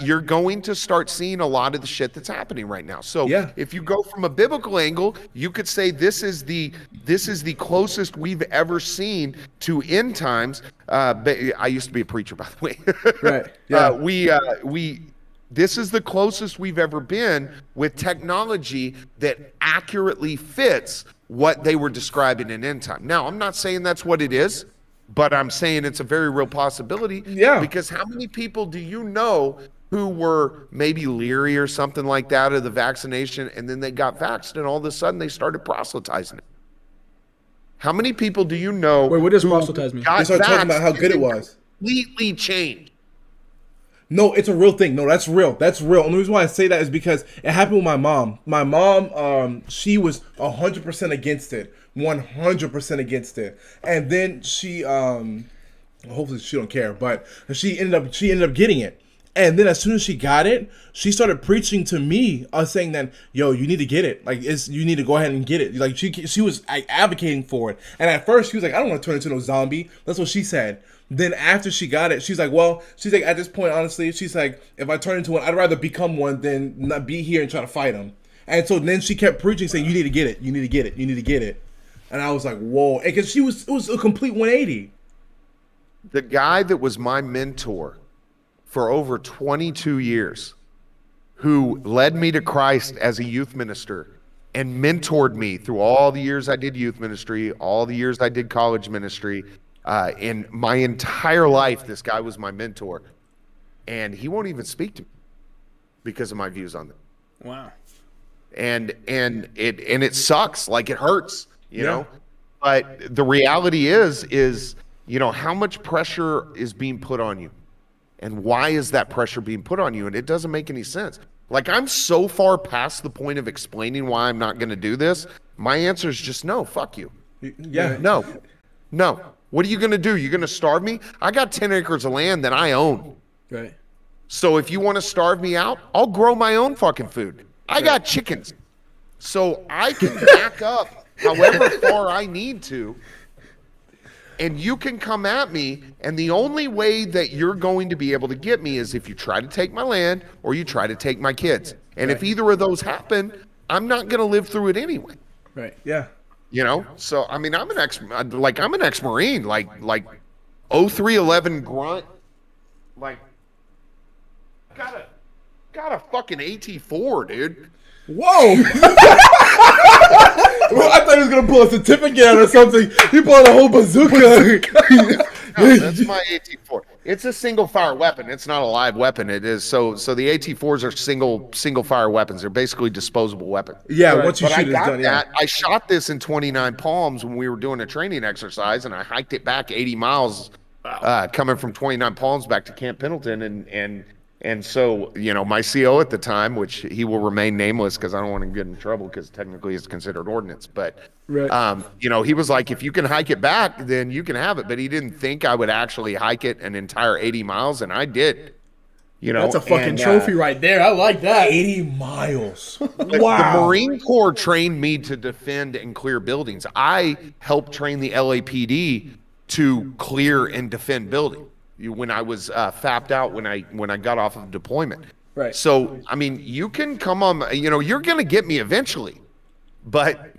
You're going to start seeing a lot of the shit that's happening right now. So Yeah. if you go from a biblical angle, you could say this is the closest we've ever seen to end times. I used to be a preacher, by the way. Right. Yeah. This is the closest we've ever been with technology that accurately fits what they were describing in end time. Now, I'm not saying that's what it is, but I'm saying it's a very real possibility. Yeah. Because how many people do you know who were maybe leery or something like that of the vaccination, and then they got vaxxed, and all of a sudden they started proselytizing it? How many people do you know? Wait, what does who proselytize mean? got They started talking about how vaxxed good it and was. Completely changed. No, it's a real thing. No, that's real. That's real. And the reason why I say that is because it happened with my mom. My mom, she was 100% against it. 100% against it. And then she, hopefully she don't care, but she ended up getting it. And then as soon as she got it, she started preaching to me, saying that, yo, you need to get it. Like, you need to go ahead and get it. Like, she was advocating for it. And at first, she was like, I don't want to turn into no zombie. That's what she said. Then after she got it, she's like, at this point, honestly, she's like, if I turn into one, I'd rather become one than not be here and try to fight him. And so then she kept preaching, saying, you need to get it. You need to get it. You need to get it. And I was like, whoa. And because it was a complete 180. The guy that was my mentor for over 22 years, who led me to Christ as a youth minister and mentored me through all the years I did youth ministry, all the years I did college ministry, in my entire life, this guy was my mentor, and he won't even speak to me because of my views on them. Wow. And it sucks, like it hurts, you know. But the reality is how much pressure is being put on you, and why is that pressure being put on you? And it doesn't make any sense. Like, I'm so far past the point of explaining why I'm not going to do this. My answer is just no. Fuck you. Yeah. No. What are you going to do? You're going to starve me? I got 10 acres of land that I own. Right. So if you want to starve me out, I'll grow my own fucking food. I got chickens. So I can back up however far I need to. And you can come at me, and the only way that you're going to be able to get me is if you try to take my land or you try to take my kids. And if either of those happen, I'm not going to live through it anyway. Right. Yeah. You know, so I mean, I'm an ex-Marine, like 0311 grunt, like got a fucking AT4, dude. Whoa! Well, I thought he was gonna pull a certificate out or something. He pulled a whole bazooka. No, that's my AT4. It's a single fire weapon. It's not a live weapon. It is so the AT4s are single fire weapons. They're basically disposable weapons. Yeah, once you But shoot, it's done. Yeah. I shot this in 29 Palms when we were doing a training exercise, and I hiked it back 80 miles, coming from 29 Palms back to Camp Pendleton, and so, my CO at the time, which he will remain nameless because I don't want to get in trouble because technically it's considered ordnance. But, Right. he was like, if you can hike it back, then you can have it. But he didn't think I would actually hike it an entire 80 miles, and I did. That's a fucking trophy right there. I like that. 80 miles. The Wow. Marine Corps trained me to defend and clear buildings. I helped train the LAPD to clear and defend buildings. When I was fapped out when I got off of deployment. Right. So, I mean, you can come on, you're going to get me eventually. But,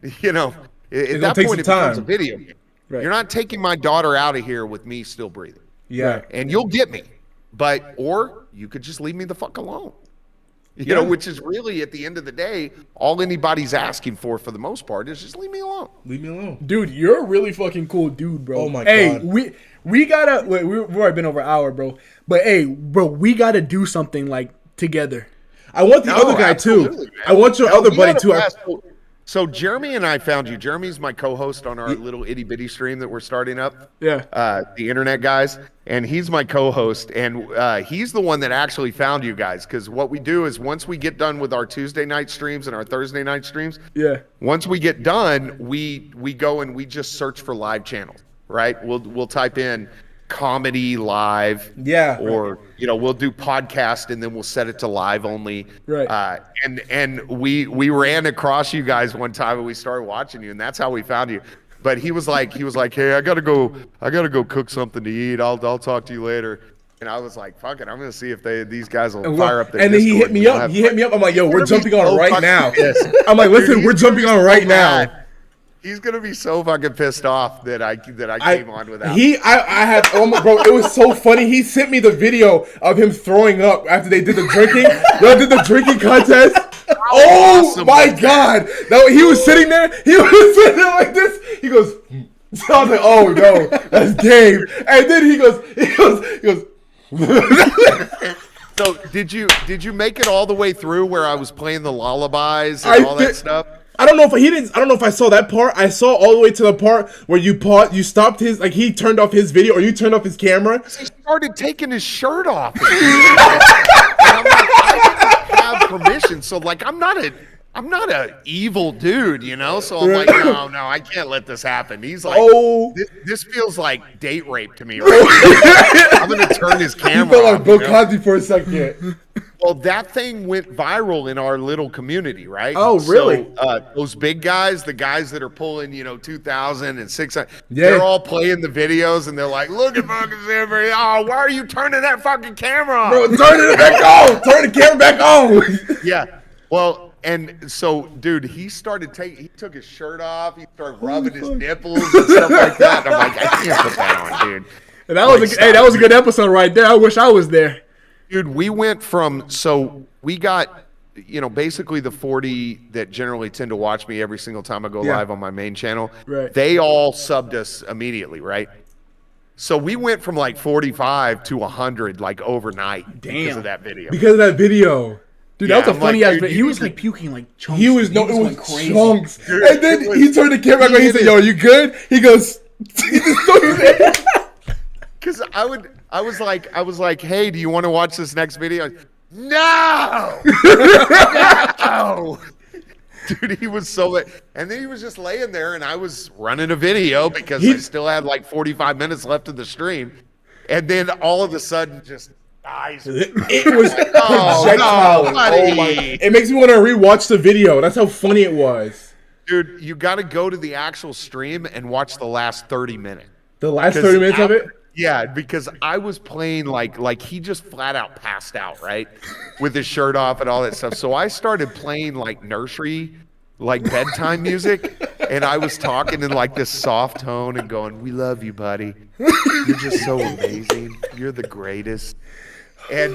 at that take point, some it becomes a time. video game. Right. You're not taking my daughter out of here with me still breathing. Yeah. And you'll get me. Or you could just leave me the fuck alone. You know, which is really at the end of the day, all anybody's asking for the most part is just leave me alone. Leave me alone. Dude, you're a really fucking cool dude, bro. Oh my hey, God. we gotta. We've already been over an hour, bro. But hey, bro, we gotta do something like together. I want the other guy too. Man. I want your other buddy too. So Jeremy and I found you. Jeremy's my co-host on our little itty bitty stream that we're starting up. Yeah. The internet guys, and he's my co-host, and he's the one that actually found you guys. Because what we do is once we get done with our Tuesday night streams and our Thursday night streams, once we get done, we go and we just search for live channels. Right? We'll type in comedy live, or you know, we'll do podcast and then we'll set it to live only, right? And we ran across you guys one time and we started watching you, and that's how we found you. But he was like, hey, I gotta go cook something to eat. I'll talk to you later. And I was like, fuck it, I'm gonna see if these guys will fire up their and then he hit me up. I'm like, yo, we're jumping on right now. I'm like, listen, we're jumping on right now. He's gonna be so fucking pissed off that I came on without. I had bro. It was so funny. He sent me the video of him throwing up after they did the drinking. They did the drinking contest. Oh awesome my God! He was sitting there. He was sitting there like this. He goes. So I was like, oh no, that's game. And then he goes. So did you make it all the way through where I was playing the lullabies and all that stuff? I don't know if I saw that part. I saw all the way to the part where you stopped his, like, he turned off his video or you turned off his camera. He started taking his shirt off. And I'm like, I didn't have permission, so like I'm not a evil dude, you know. So I'm like, no, I can't let this happen. He's like, this feels like date rape to me right now. I'm gonna turn his camera. You felt like Bill Cosby for a second. Well, that thing went viral in our little community, right? Oh, really? So, those big guys, the guys that are pulling, 2,000 and 600, they're all playing the videos, and they're like, look at fucking Zimmer. Oh, why are you turning that fucking camera on? Bro, turn it back on. Turn the camera back on. Yeah. Well, and so, dude, he took his shirt off. He started rubbing his nipples and stuff like that. And I'm like, I can't put that on, dude. And that was a good episode right there. I wish I was there. Dude, we went from, so we got, basically the 40 that generally tend to watch me every single time I go live on my main channel. Right. They all subbed us immediately, right? So we went from like 45 to 100 like overnight because of that video. Dude, that was a funny ass video. He was like puking like chunks. It was chunks. Dude, and then he turned the camera back on. He said, yo, you good? He goes, because I was like, hey, do you want to watch this next video? No! No! Dude, he was so bad. And then he was just laying there, and I was running a video because I still had like 45 minutes left of the stream. And then all of a sudden, just dies. It was projectile. No, buddy. Oh my! It makes me want to rewatch the video. That's how funny it was. Dude, you got to go to the actual stream and watch the last 30 minutes. The last 30 minutes of it? Yeah, because I was playing like he just flat out passed out, right? With his shirt off and all that stuff. So I started playing like nursery, like bedtime music, and I was talking in like this soft tone and going, "We love you, buddy. You're just so amazing. You're the greatest." And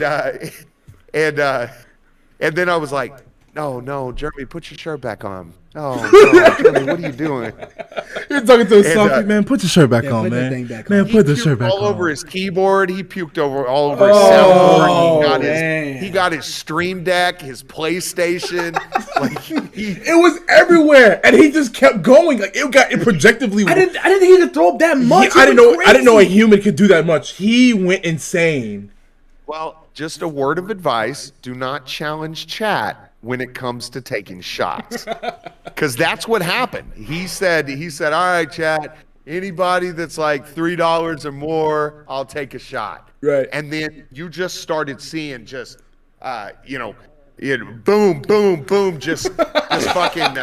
then I was like, No, Jeremy, put your shirt back on. Oh, no, Jeremy, what are you doing? You're talking to a selfie, man. Put your shirt back on, man. Put the shirt back on. All over his keyboard. He puked all over his soundboard. He got his Stream Deck, his PlayStation. It was everywhere, and he just kept going. Like it projectively. I didn't think he could throw up that much. I didn't know a human could do that much. He went insane. Well, just a word of advice: do not challenge chat when it comes to taking shots, because that's what happened. He said, all right, chat, anybody that's like $3 or more, I'll take a shot. Right. And then you just started seeing just, boom, boom, boom, just fucking,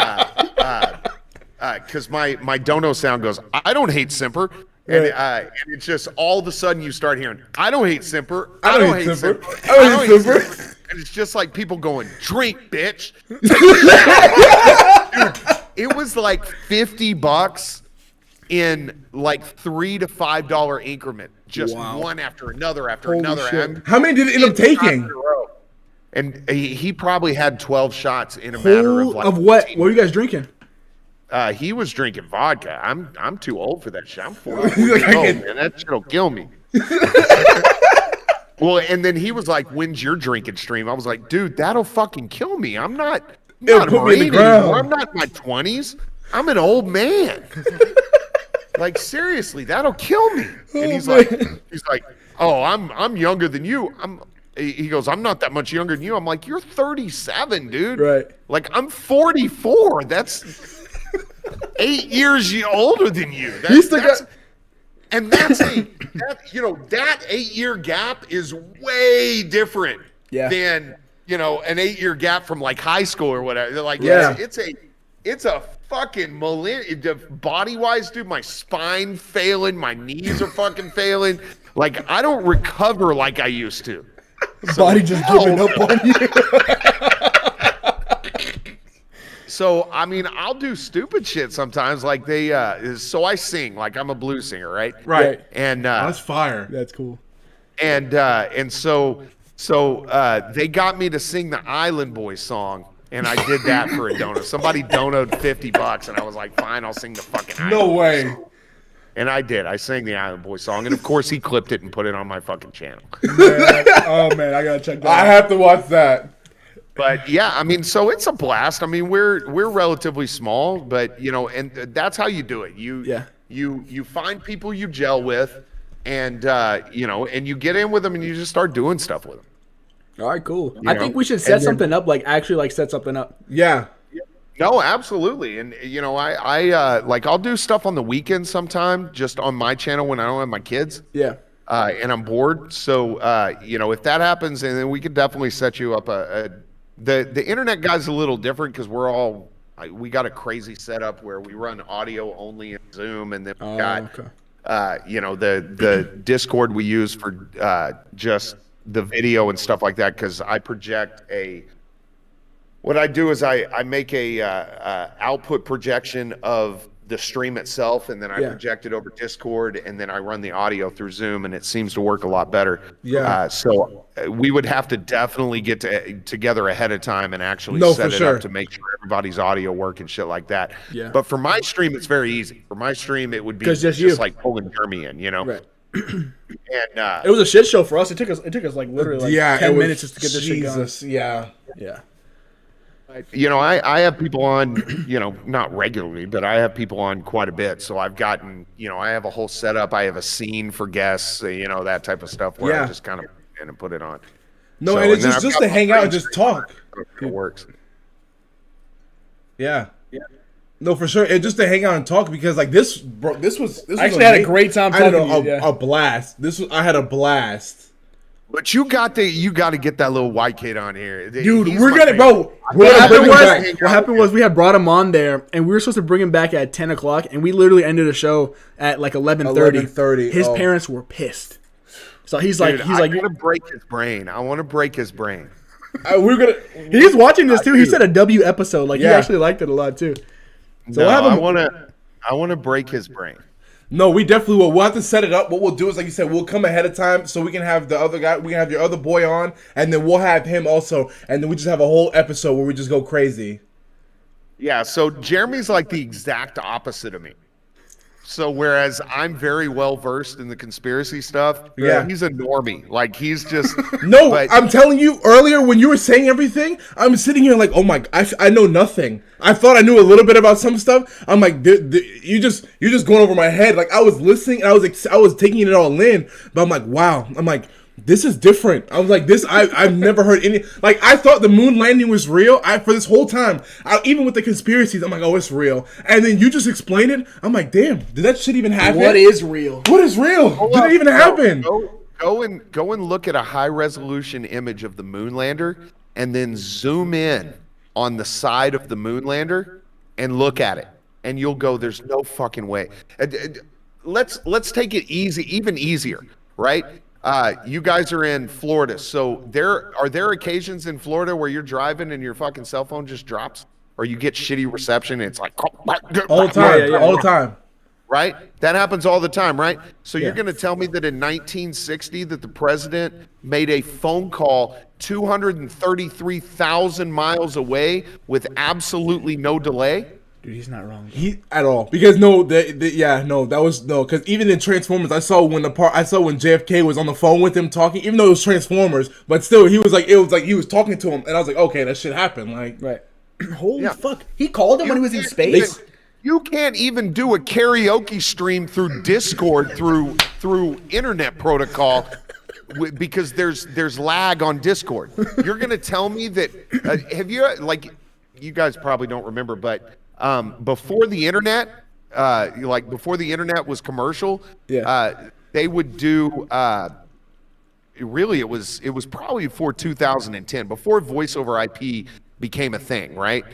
because my dono sound goes, I don't hate Simper. And, and it's just all of a sudden you start hearing, I don't hate Simper. I don't hate Simper. I don't hate Simper. And it's just like people going, drink, bitch. Dude, it was like $50 in like $3 to $5 increment. Just one after another after Holy another. Shit. How many did it end up taking? And he probably had 12 shots in a matter of like of what? 15 What were you guys drinking? He was drinking vodka. I'm too old for that shit. I'm 44 He's like, years I old, get- man. That shit'll kill me. Well, and then he was like, "When's your drinking stream?" I was like, "Dude, that'll fucking kill me. I'm not It'll a put me in the Marine ground. anymore. I'm not in my 20s. I'm an old man. Like seriously, that'll kill me." And he's like, "Oh, I'm younger than you. He goes, I'm not that much younger than you." I'm like, "You're 37, dude. Right. Like I'm 44. That's 8 years older than you." And that's that 8-year gap is way different than an 8-year gap from like high school or whatever. They're like, it's a fucking body wise, dude. My spine failing, my knees are fucking failing. Like I don't recover like I used to. Body just giving up on you. So I mean, I'll do stupid shit sometimes. Like so I sing. Like I'm a blues singer, right? Right. And That's fire. That's cool. and so they got me to sing the Island Boys song, and I did that for a donor. Somebody donated $50, and I was like, fine, I'll sing the fucking Island No Boys way. song. And I did. I sang the Island Boys song, and of course he clipped it and put it on my fucking channel. Oh man, I gotta check that I out. have to watch that. But yeah, I mean, so it's a blast. I mean, we're relatively small, but and that's how you do it. You find people you gel with, and and you get in with them, and you just start doing stuff with them. All right, cool. You I know, think we should set something up, like actually like set something up. Yeah. No, absolutely. And I like I'll do stuff on the weekends sometime, just on my channel when I don't have my kids. Yeah. And I'm bored. So if that happens, and then we could definitely set you up the internet guy's a little different because we got a crazy setup where we run audio only in Zoom, and then we got the Discord we use for just the video and stuff like that, because I project what I do is I make a output projection of the stream itself, and then I project it over Discord, and then I run the audio through Zoom, and it seems to work a lot better. Yeah. So we would have to definitely get together ahead of time and actually set it up to make sure everybody's audio work and shit like that. Yeah. But for my stream, it's very easy. For my stream, it would be just like pulling Jeremy in, Right. And It was a shit show for us. It took us like literally like 10 minutes just to get this shit going. Jesus, yeah. Yeah. I have people on, not regularly, but I have people on quite a bit. So I've gotten, I have a whole setup. I have a scene for guests, that type of stuff where I just kind of put it on. No, So, and it's then just I've to got hang my out and green just talk. It works. Yeah. No, for sure. It's just to hang out and talk, because like this was I actually had a great time I had talking to you. a blast. I had a blast. But you got to get that little white kid on here. Dude, He's we're my gonna, favorite. bro. We're gonna bring him back. What happened was we had brought him on there, and we were supposed to bring him back at 10 o'clock, and we literally ended the show at like 11:30. 11:30. His Oh. parents were pissed. So he's Dude, like, I want to break his brain. I want to break his brain. We're gonna. he's watching this too. He said a W episode. Like he Yeah. actually liked it a lot too. So No, we'll have him. I want to break his brain. No, we definitely will. We'll have to set it up. What we'll do is, like you said, we'll come ahead of time so we can have the other guy. We can have your other boy on, and then we'll have him also, and then we just have a whole episode where we just go crazy. Yeah, so Jeremy's like the exact opposite of me. So whereas I'm very well versed in the conspiracy stuff, Yeah. he's a normie. Like he's just No, but- I'm telling you, earlier when you were saying everything, I'm sitting here like, oh my, I know nothing. I thought I knew a little bit about some stuff. I'm like, you're just going over my head. Like I was listening, and I was taking it all in, but I'm like, wow. I'm like, this is different. I was like, I've never heard any. Like I thought the moon landing was real. For this whole time, even with the conspiracies, I'm like, oh, it's real. And then you just explained it. I'm like, damn, did that shit even happen? What is real? What is real? Did it even happen? Go and look at a high resolution image of the moon lander, and then zoom in on the side of the moon lander and look at it, and you'll go, there's no fucking way. Let's take it easy, even easier, right? You guys are in Florida, so are there occasions in Florida where you're driving and your fucking cell phone just drops, or you get shitty reception and it's like All the time. Yeah. All the time. right? That happens all the time, right? So Yeah. you're going to tell me that in 1960 that the president made a phone call 233,000 miles away with absolutely no delay? Dude, he's not wrong. He at all because that was no because even in Transformers I saw when JFK was on the phone with him talking, even though it was Transformers, but still he was like he was talking to him, and I was like, okay, that shit happened, like Right. Holy Yeah. fuck. He called him when he was in space? You can't even do a karaoke stream through Discord through internet protocol because there's lag on Discord. You're gonna tell me that have you like you guys probably don't remember, but before the internet, before the internet was commercial, they would do. Really, it was probably before 2010, before voice over IP became a thing, right?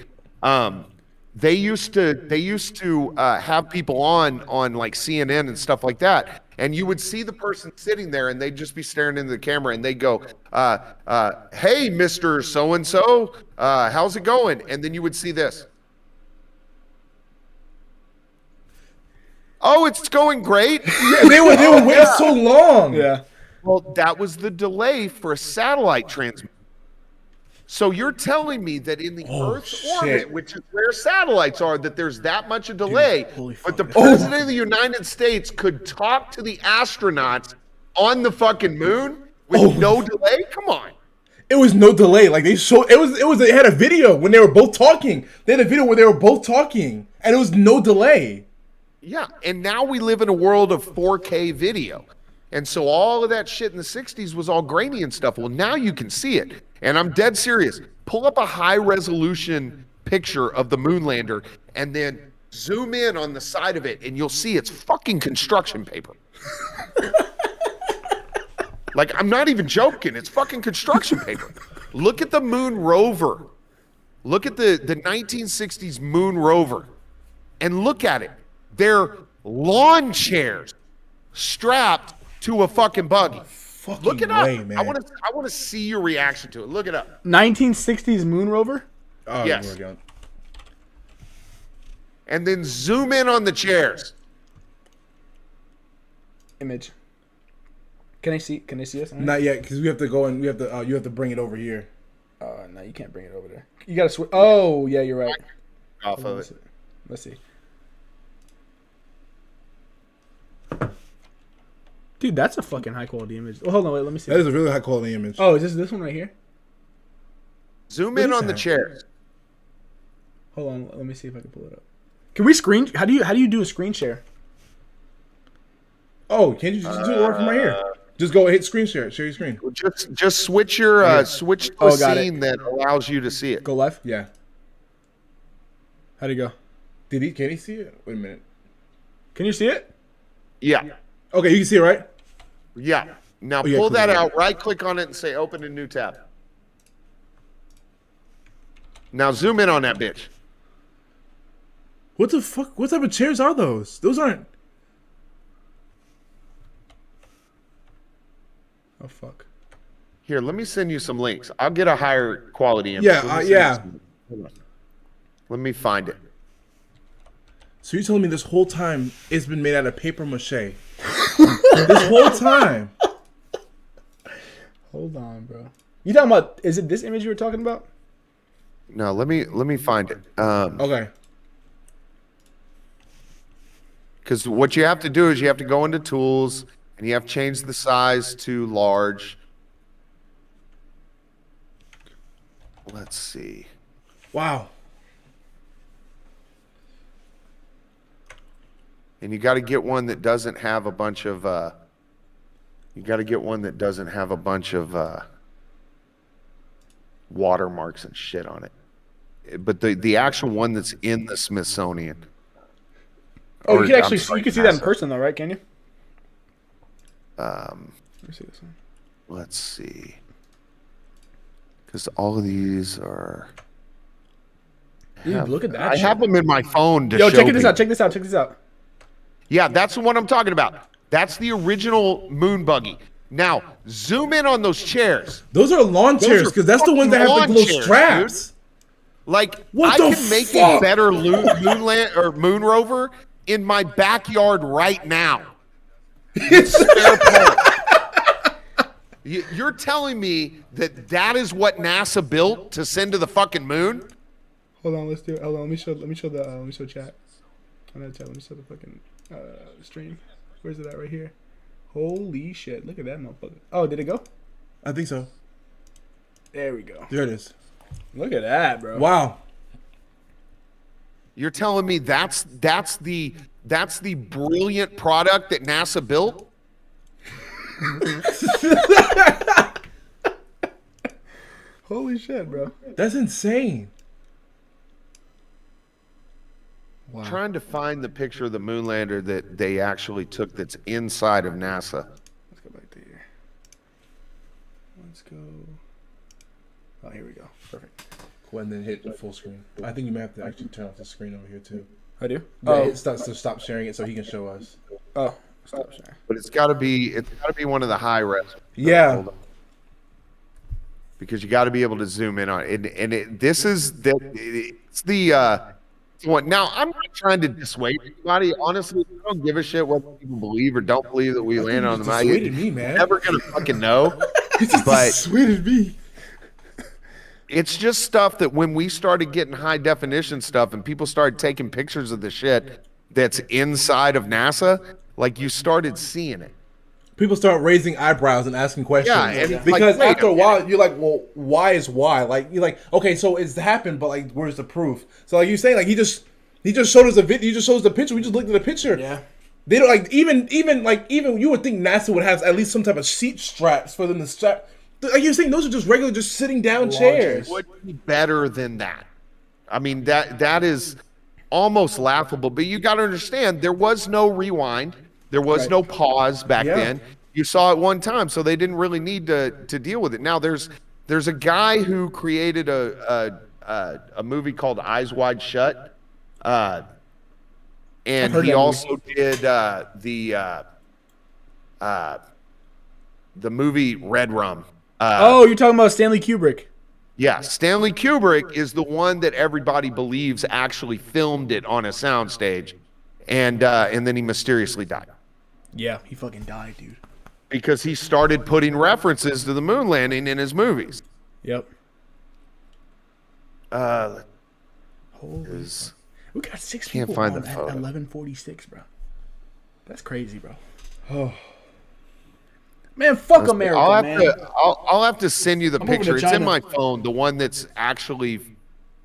They used to have people on like CNN and stuff like that, and you would see the person sitting there, and they'd just be staring into the camera, and they'd go, "Hey, Mr. So and So, how's it going?" And then you would see this. Oh, it's going great. yeah, they were waiting so long. Yeah. Well, that was the delay for a satellite transmission. So you're telling me that in the Earth's orbit, which is where satellites are, that there's that much a delay, but the president of the United States could talk to the astronauts on the fucking moon with no delay? Come on. It was no delay. Like they showed they had a video when they were both talking. They had a video where they were both talking, and it was no delay. Yeah, and now we live in a world of 4K video. And so all of that shit in the 60s was all grainy and stuff. Well, now you can see it. And I'm dead serious. Pull up a high resolution picture of the moon lander and then zoom in on the side of it and you'll see it's fucking construction paper. Like, I'm not even joking. It's fucking construction paper. Look at the moon rover. Look at the 1960s moon rover and look at it. They're lawn chairs strapped to a fucking buggy. Look it up. Man. I want to see your reaction to it. Look it up. 1960s moon rover? Oh, yes. And then zoom in on the chairs. Image. Can I see us? Not yet, because we have to go and you have to bring it over here. No, you can't bring it over there. You gotta switch. Oh, yeah, you're right. Off of it. Let's see. Dude, that's a fucking high quality image. Oh, hold on, wait, let me see. That is a really high quality image. Oh, is this one right here? Zoom in on the chairs. Hold on, let me see if I can pull it up. Can we screen? How do you do a screen share? Oh, can't you just do it right from right here? Just go hit screen share. Share your screen. Just switch your switch to a scene that allows you to see it. Go live. Yeah. How'd it go? Can he see it? Wait a minute. Can you see it? Yeah. Okay, you can see it, right? Yeah. Now yeah, pull cool. that out, right click on it and say open a new tab. Now zoom in on that bitch. What the fuck? What type of chairs are those? Those aren't. Oh fuck. Here, let me send you some links. I'll get a higher quality image. Yeah, Let me find it. So you're telling me this whole time it's been made out of paper mache? This whole time. Hold on, bro. You talking about? Is it this image you were talking about? No, let me find it. Okay. Because what you have to do is you have to go into tools and you have to change the size to large. Let's see. Wow. And you got to get one that doesn't have a bunch of watermarks and shit on it. But the actual one that's in the Smithsonian. Oh, you can actually see, you can see that in person though, right? Can you? Let me see this one. Let's see. Because all of these are. Dude, look at that. I have them in my phone to Yo, show check this people. out. Check this out. Check this out. Yeah, that's the one I'm talking about. That's the original moon buggy. Now, zoom in on those chairs. Those are lawn chairs are because that's the ones that have like lawn little chairs, straps. Like, What I the can make fuck? a better moon rover in my backyard right now. With spare parts. You're telling me that is what NASA built to send to the fucking moon? Hold on, let's do it. Hold on, let me show chat. I'm gonna tell. Let me show the fucking stream. Where's it at? Right here. Holy shit! Look at that motherfucker. Oh, did it go? I think so. There we go. There it is. Look at that, bro. Wow. You're telling me that's the brilliant product that NASA built? Holy shit, bro. That's insane. Wow. Trying to find the picture of the moon lander that they actually took that's inside of NASA. Let's go back to here. Let's go. Oh, here we go. Perfect. Cool, and then hit the full screen. I think you may have to actually turn off the screen over here too. I do? Yeah, stop sharing it so he can show us. Oh, stop sharing. But it's got to be one of the high res. Yeah. Because you got to be able to zoom in on it. It's the one. Now, I'm not trying to dissuade anybody. Honestly, I don't give a shit what people believe or don't believe that we land on the moon. Dissuaded me, man. Never gonna fucking know. But Dissuaded me. it's just stuff that when we started getting high definition stuff and people started taking pictures of the shit that's inside of NASA, like you started seeing it. People start raising eyebrows and asking questions. Yeah, and because like, after a while, you're like, well, why is why? Like, you're like, okay, so it's happened, but like, where's the proof? So like you saying, like he just showed us a video. He just shows the picture. We just looked at the picture. Yeah. They don't like even you would think NASA would have at least some type of seat straps for them to strap. Like you're saying, those are just regular, just sitting down chairs. It would be better than that. I mean, that is almost laughable. But you got to understand, there was no rewind. There was no pause back then. You saw it one time, so they didn't really need to deal with it. Now there's a guy who created a movie called Eyes Wide Shut, and he also did the movie Red Rum. You're talking about Stanley Kubrick. Yeah, Stanley Kubrick is the one that everybody believes actually filmed it on a soundstage, and then he mysteriously died. Yeah, he fucking died, dude. Because he started putting references to the moon landing in his movies. Yep. Holy We got 6 Can't people find on the at photo. 11:46, bro. That's crazy, bro. Oh. Man, fuck America, I'll have to send you the I'm moving to picture. It's in China. my phone, the one that's actually,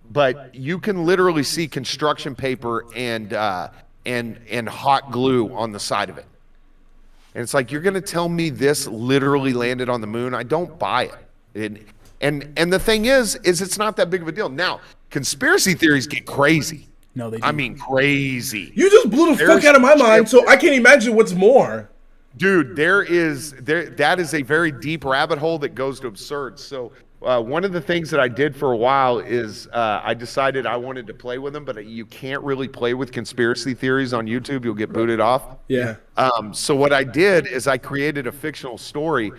but you can literally see construction paper and hot glue on the side of it. And it's like, you're going to tell me this literally landed on the moon? I don't buy it. And the thing is it's not that big of a deal. Now, conspiracy theories get crazy. No, they do. I mean, crazy. You just blew the fuck out of my mind, so I can't imagine what's more. Dude, that is a very deep rabbit hole that goes to absurd. So one of the things that I did for a while is I decided I wanted to play with them, but you can't really play with conspiracy theories on YouTube. You'll get booted off. Yeah. So what I did is I created a fictional story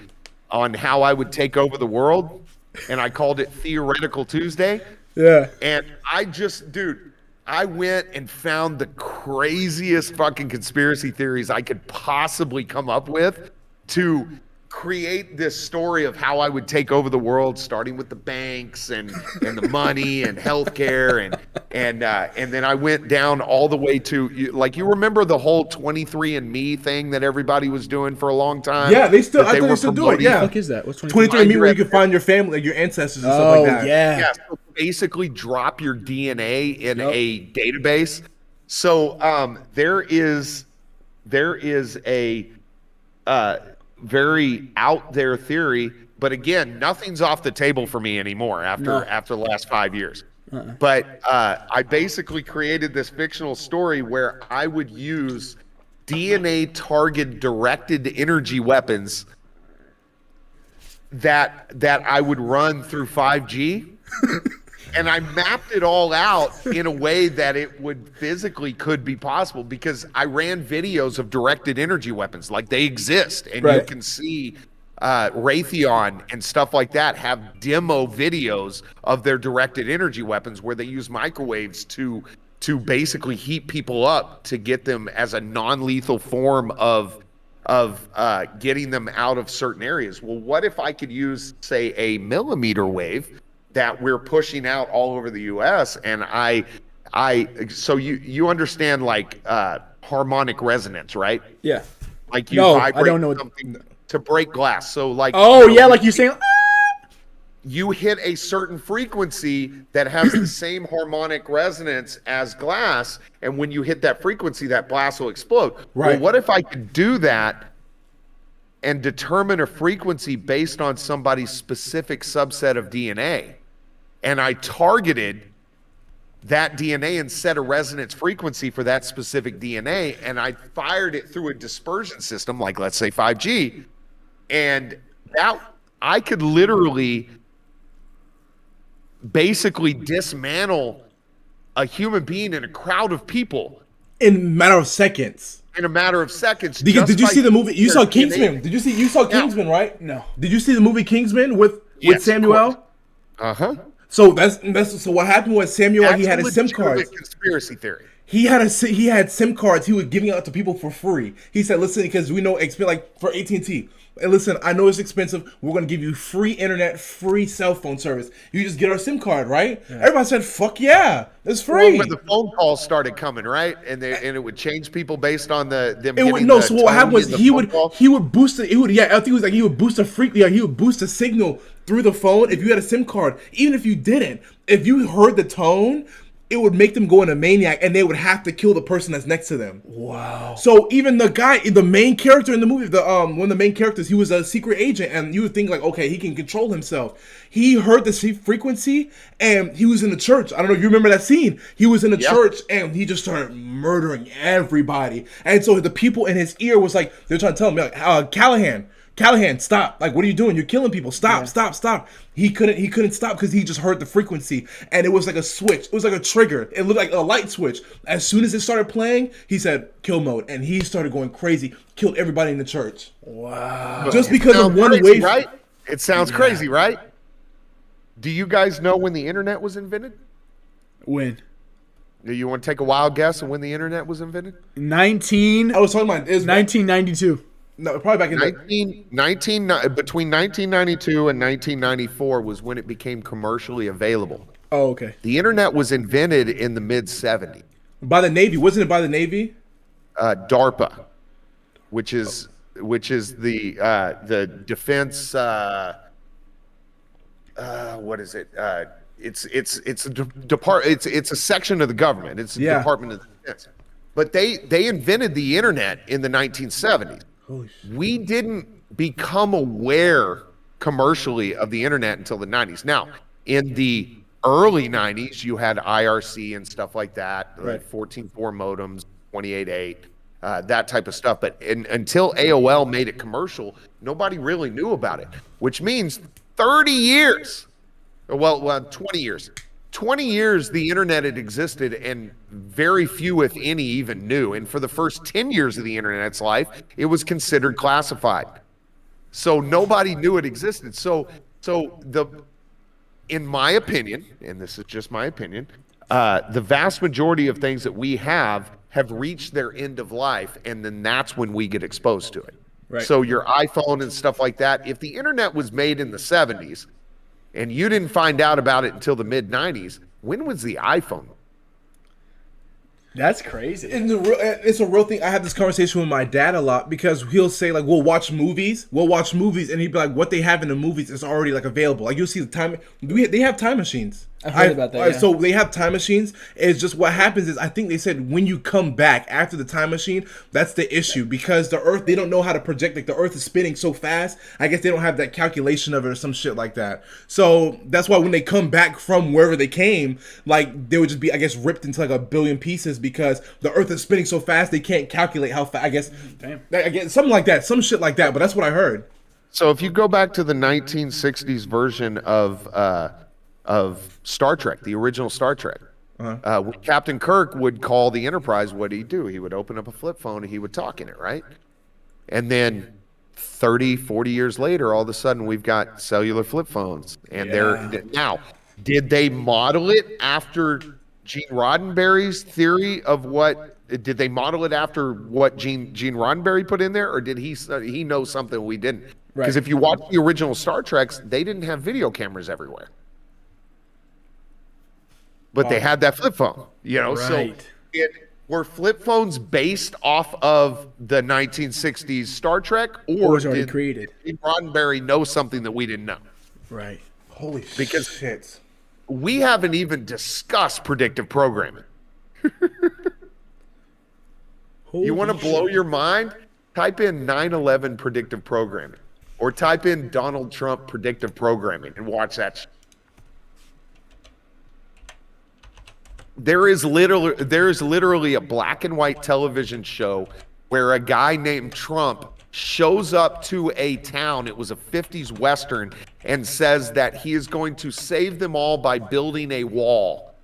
on how I would take over the world, and I called it Theoretical Tuesday. Yeah. And I went and found the craziest fucking conspiracy theories I could possibly come up with to create this story of how I would take over the world, starting with the banks and the money and healthcare and then I went down all the way to, like, you remember the whole 23andMe thing that everybody was doing for a long time? Yeah, I thought they were still do it. promoting? Yeah. What the fuck is that? What's 23andMe, where you can find your family, like your ancestors and stuff Oh, like that. yeah. Yeah, so basically drop your DNA in a database. So there is a very out there theory, but again, nothing's off the table for me anymore after the last 5 years. But I basically created this fictional story where I would use DNA target directed energy weapons that I would run through 5G. And I mapped it all out in a way that it would physically could be possible, because I ran videos of directed energy weapons. Like, they exist, and you can see Raytheon and stuff like that have demo videos of their directed energy weapons where they use microwaves to to basically heat people up to get them as a non-lethal form of getting them out of certain areas. Well, what if I could use, say, a millimeter wave that we're pushing out all over the U.S. and so you understand like harmonic resonance, right? Yeah. Like you No, I vibrate don't know. something to break glass. So like, Oh yeah, like you're saying. you hit a certain frequency that has the same harmonic resonance as glass, and when you hit that frequency, that glass will explode. Right. Well, what if I could do that and determine a frequency based on somebody's specific subset of DNA, and I targeted that DNA and set a resonance frequency for that specific DNA, and I fired it through a dispersion system, like let's say 5G, and that I could literally basically dismantle a human being in a crowd of people In a matter of seconds. in a matter of seconds. Did you see the movie? You saw their DNA. Kingsman. You saw Kingsman, right? No. Did you see the movie Kingsman with Yes, of Samuel? Uh-huh. So so what happened was Samuel, That's he had a his SIM legitimate cards. conspiracy theory. He had SIM cards he was giving out to people for free. He said, "Listen, because we know like for AT&T. And listen, I know it's expensive. We're gonna give you free internet, free cell phone service. You just get our SIM card, right?" Yeah. Everybody said, "Fuck yeah, it's free." Well, when the phone calls started coming, right, and it would change people based on them. So what happened was he would boost it. I think it was like he would boost he would boost a signal through the phone if you had a SIM card. Even if you didn't, if you heard the tone, it would make them go in a maniac, and they would have to kill the person that's next to them. Wow. So even the main character in the movie, one of the main characters, he was a secret agent, and you would think like, okay, he can control himself. He heard the frequency, and he was in the church. I don't know if you remember that scene. He was in the church, and he just started murdering everybody. And so the people in his ear was like, they're trying to tell him, like, Callahan, stop! Like, what are you doing? You're killing people! Stop! Stop! He couldn't stop because he just heard the frequency, and it was like a switch. It was like a trigger. It looked like a light switch. As soon as it started playing, he said kill mode, and he started going crazy. Killed everybody in the church. Wow! Just because of one crazy, wave. right? It sounds crazy, right? Do you guys know when the internet was invented? When? Do you want to take a wild guess on when the internet was invented? I was talking about 1992. No, probably back in between 1992 and 1994 was when it became commercially available. Oh, okay. The internet was invented in the mid 70s by the Navy. Wasn't it by the Navy? DARPA, which is the defense. What is it? It's a section of the government. It's the Department of Defense. But they invented the internet in the 1970s. We didn't become aware commercially of the internet until the 90s. Now, in the early 90s, you had IRC and stuff like that, like 14.4 modems, 28.8, that type of stuff. But until AOL made it commercial, nobody really knew about it, which means 30 years, well, 20 years. 20 years the internet had existed, and very few, if any, even knew. And for the first 10 years of the internet's life, it was considered classified. So nobody knew it existed. In my opinion, and this is just my opinion, the vast majority of things that we have reached their end of life, and then that's when we get exposed to it. Right. So your iPhone and stuff like that, if the internet was made in the 70s, and you didn't find out about it until the mid 90s, when was the iPhone? That's crazy. It's a real thing. I have this conversation with my dad a lot because he'll say like, we'll watch movies, and he'd be like, what they have in the movies is already like available. Like you'll see the time. They have time machines. I've heard about that. Yeah. So they have time machines. It's just what happens is I think they said when you come back after the time machine, that's the issue because the Earth, they don't know how to project. Like the Earth is spinning so fast. I guess they don't have that calculation of it or some shit like that. So that's why when they come back from wherever they came, like they would just be, I guess, ripped into like a billion pieces because the Earth is spinning so fast they can't calculate how fast. I guess something like that, some shit like that. But that's what I heard. So if you go back to the 1960s version of Star Trek, the original Star Trek, when Captain Kirk would call the Enterprise, what did he do? He would open up a flip phone and he would talk in it, right? And then 30, 40 years later, all of a sudden we've got cellular flip phones. And they're now, did they model it after Gene Roddenberry's theory of what did they model it after what Gene Roddenberry put in there, or did he know something we didn't? Because Right. if you watch the original Star Treks, they didn't have video cameras everywhere, but they had that flip phone. You know, Right. so were flip phones based off of the 1960s Star Trek, Or or was already did created. Gene Roddenberry know something that we didn't know? Right. Holy Because- shit. We haven't even discussed predictive programming. You want to blow your mind? Type in 9/11 predictive programming, or type in Donald Trump predictive programming and watch that. There is literally a black and white television show where a guy named Trump shows up to a town. It was a 50s Western, and says that he is going to save them all by building a wall.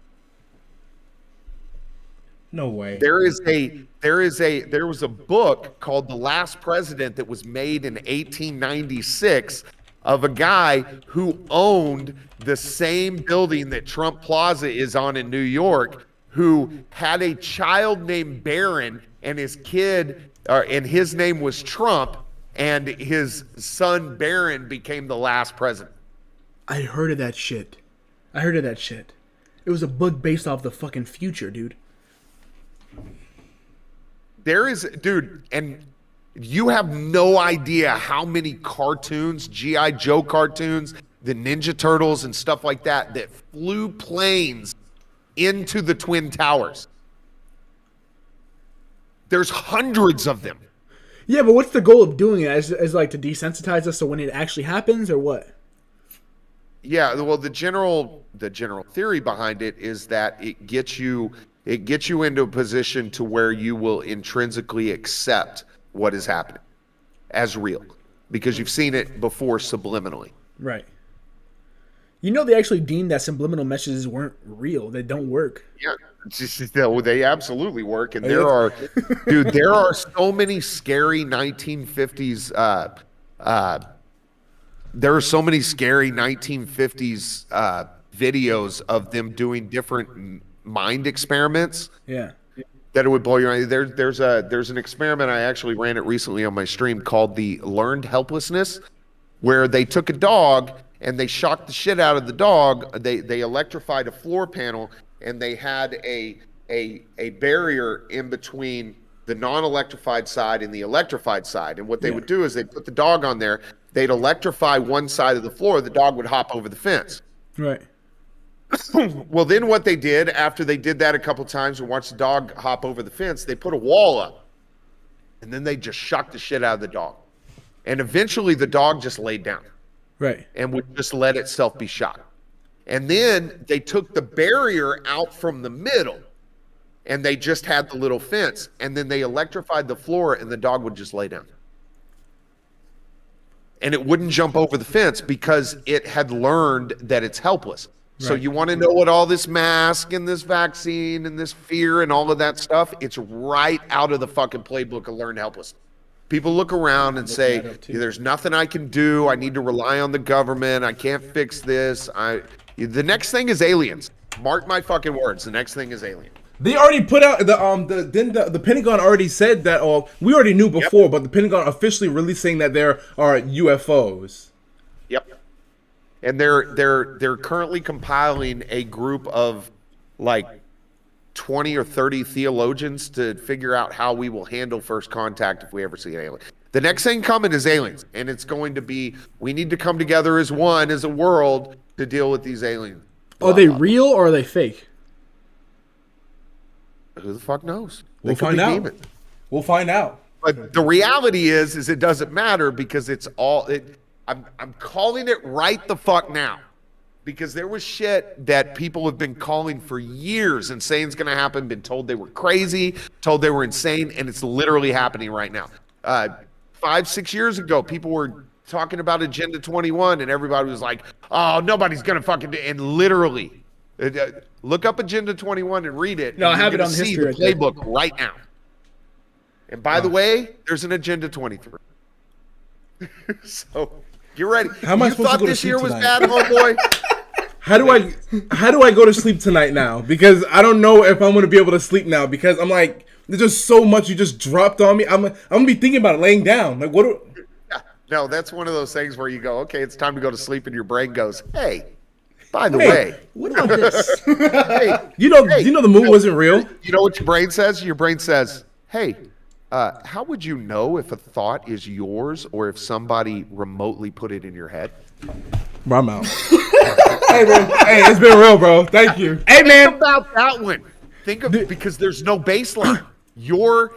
No way. There was a book called The Last President that was made in 1896 of a guy who owned the same building that Trump Plaza is on in New York, who had a child named Barron, and his name was Trump, and his son Barron became the last president. I heard of that shit. It was a book based off the fucking future, dude. Dude, and you have no idea how many cartoons, G.I. Joe cartoons, the Ninja Turtles and stuff like that flew planes into the Twin Towers. There's hundreds of them. Yeah, but what's the goal of doing it? Is like to desensitize us so when it actually happens, or what? Yeah, well, the general theory behind it is that it gets you into a position to where you will intrinsically accept what is happening as real, because you've seen it before subliminally. Right. You know, they actually deemed that subliminal messages weren't real. They don't work. Yeah, they absolutely work, and there are so many scary 1950s. There are so many scary 1950s videos of them doing different mind experiments. Yeah. That it would blow your mind. There's an experiment, I actually ran it recently on my stream, called the learned helplessness, where they took a dog and they shocked the shit out of the dog. They electrified a floor panel, and they had a barrier in between the non-electrified side and the electrified side. And what they would do is they'd put the dog on there, they'd electrify one side of the floor, the dog would hop over the fence. Right. Well, then what they did after they did that a couple times and watched the dog hop over the fence, they put a wall up, and then they just shocked the shit out of the dog. And eventually the dog just laid down. Right. And would just let itself be shocked. And then they took the barrier out from the middle, and they just had the little fence, and then they electrified the floor, and the dog would just lay down. And it wouldn't jump over the fence because it had learned that it's helpless. So you want to know what all this mask and this vaccine and this fear and all of that stuff, it's right out of the fucking playbook of learned helplessness. People look around and say, there's nothing I can do. I need to rely on the government. I can't fix this. The next thing is aliens. Mark my fucking words. The next thing is aliens. They already put out the Pentagon already said that. Oh, we already knew before, but the Pentagon officially released saying that there are UFOs. Yep. And they're currently compiling a group of like 20 or 30 theologians to figure out how we will handle first contact if we ever see an alien. The next thing coming is aliens, and it's going to be, we need to come together as one, as a world, to deal with these aliens. Are they real or are they fake? Who the fuck knows? We'll find out. Demons. We'll find out. But the reality is it doesn't matter, because it's all I'm calling it right the fuck now, because there was shit that people have been calling for years and saying it's going to happen, been told they were crazy, told they were insane, and it's literally happening right now. 5-6 years ago, people were talking about Agenda 21, and everybody was like, oh, nobody's going to fucking do, and literally, look up Agenda 21 and read it. No, I have it on the history. See the playbook right now. And by the way, there's an Agenda 23. So get ready. How am I you supposed thought to go to this sleep year was tonight? bad, homeboy? how do I go to sleep tonight now? Because I don't know if I'm gonna be able to sleep now because I'm like there's just so much you just dropped on me. I'm gonna be thinking about it laying down. Like what? No, that's one of those things where you go, okay, it's time to go to sleep, and your brain goes, hey, by the way, What about this? hey, You know the moon wasn't real. you know what your brain says? Your brain says, hey, how would you know if a thought is yours or if somebody remotely put it in your head? Bro, I'm out. Hey, bro. Hey, it's been real, bro. Thank you. Hey, Think man. about that one. Think of because there's no baseline. Your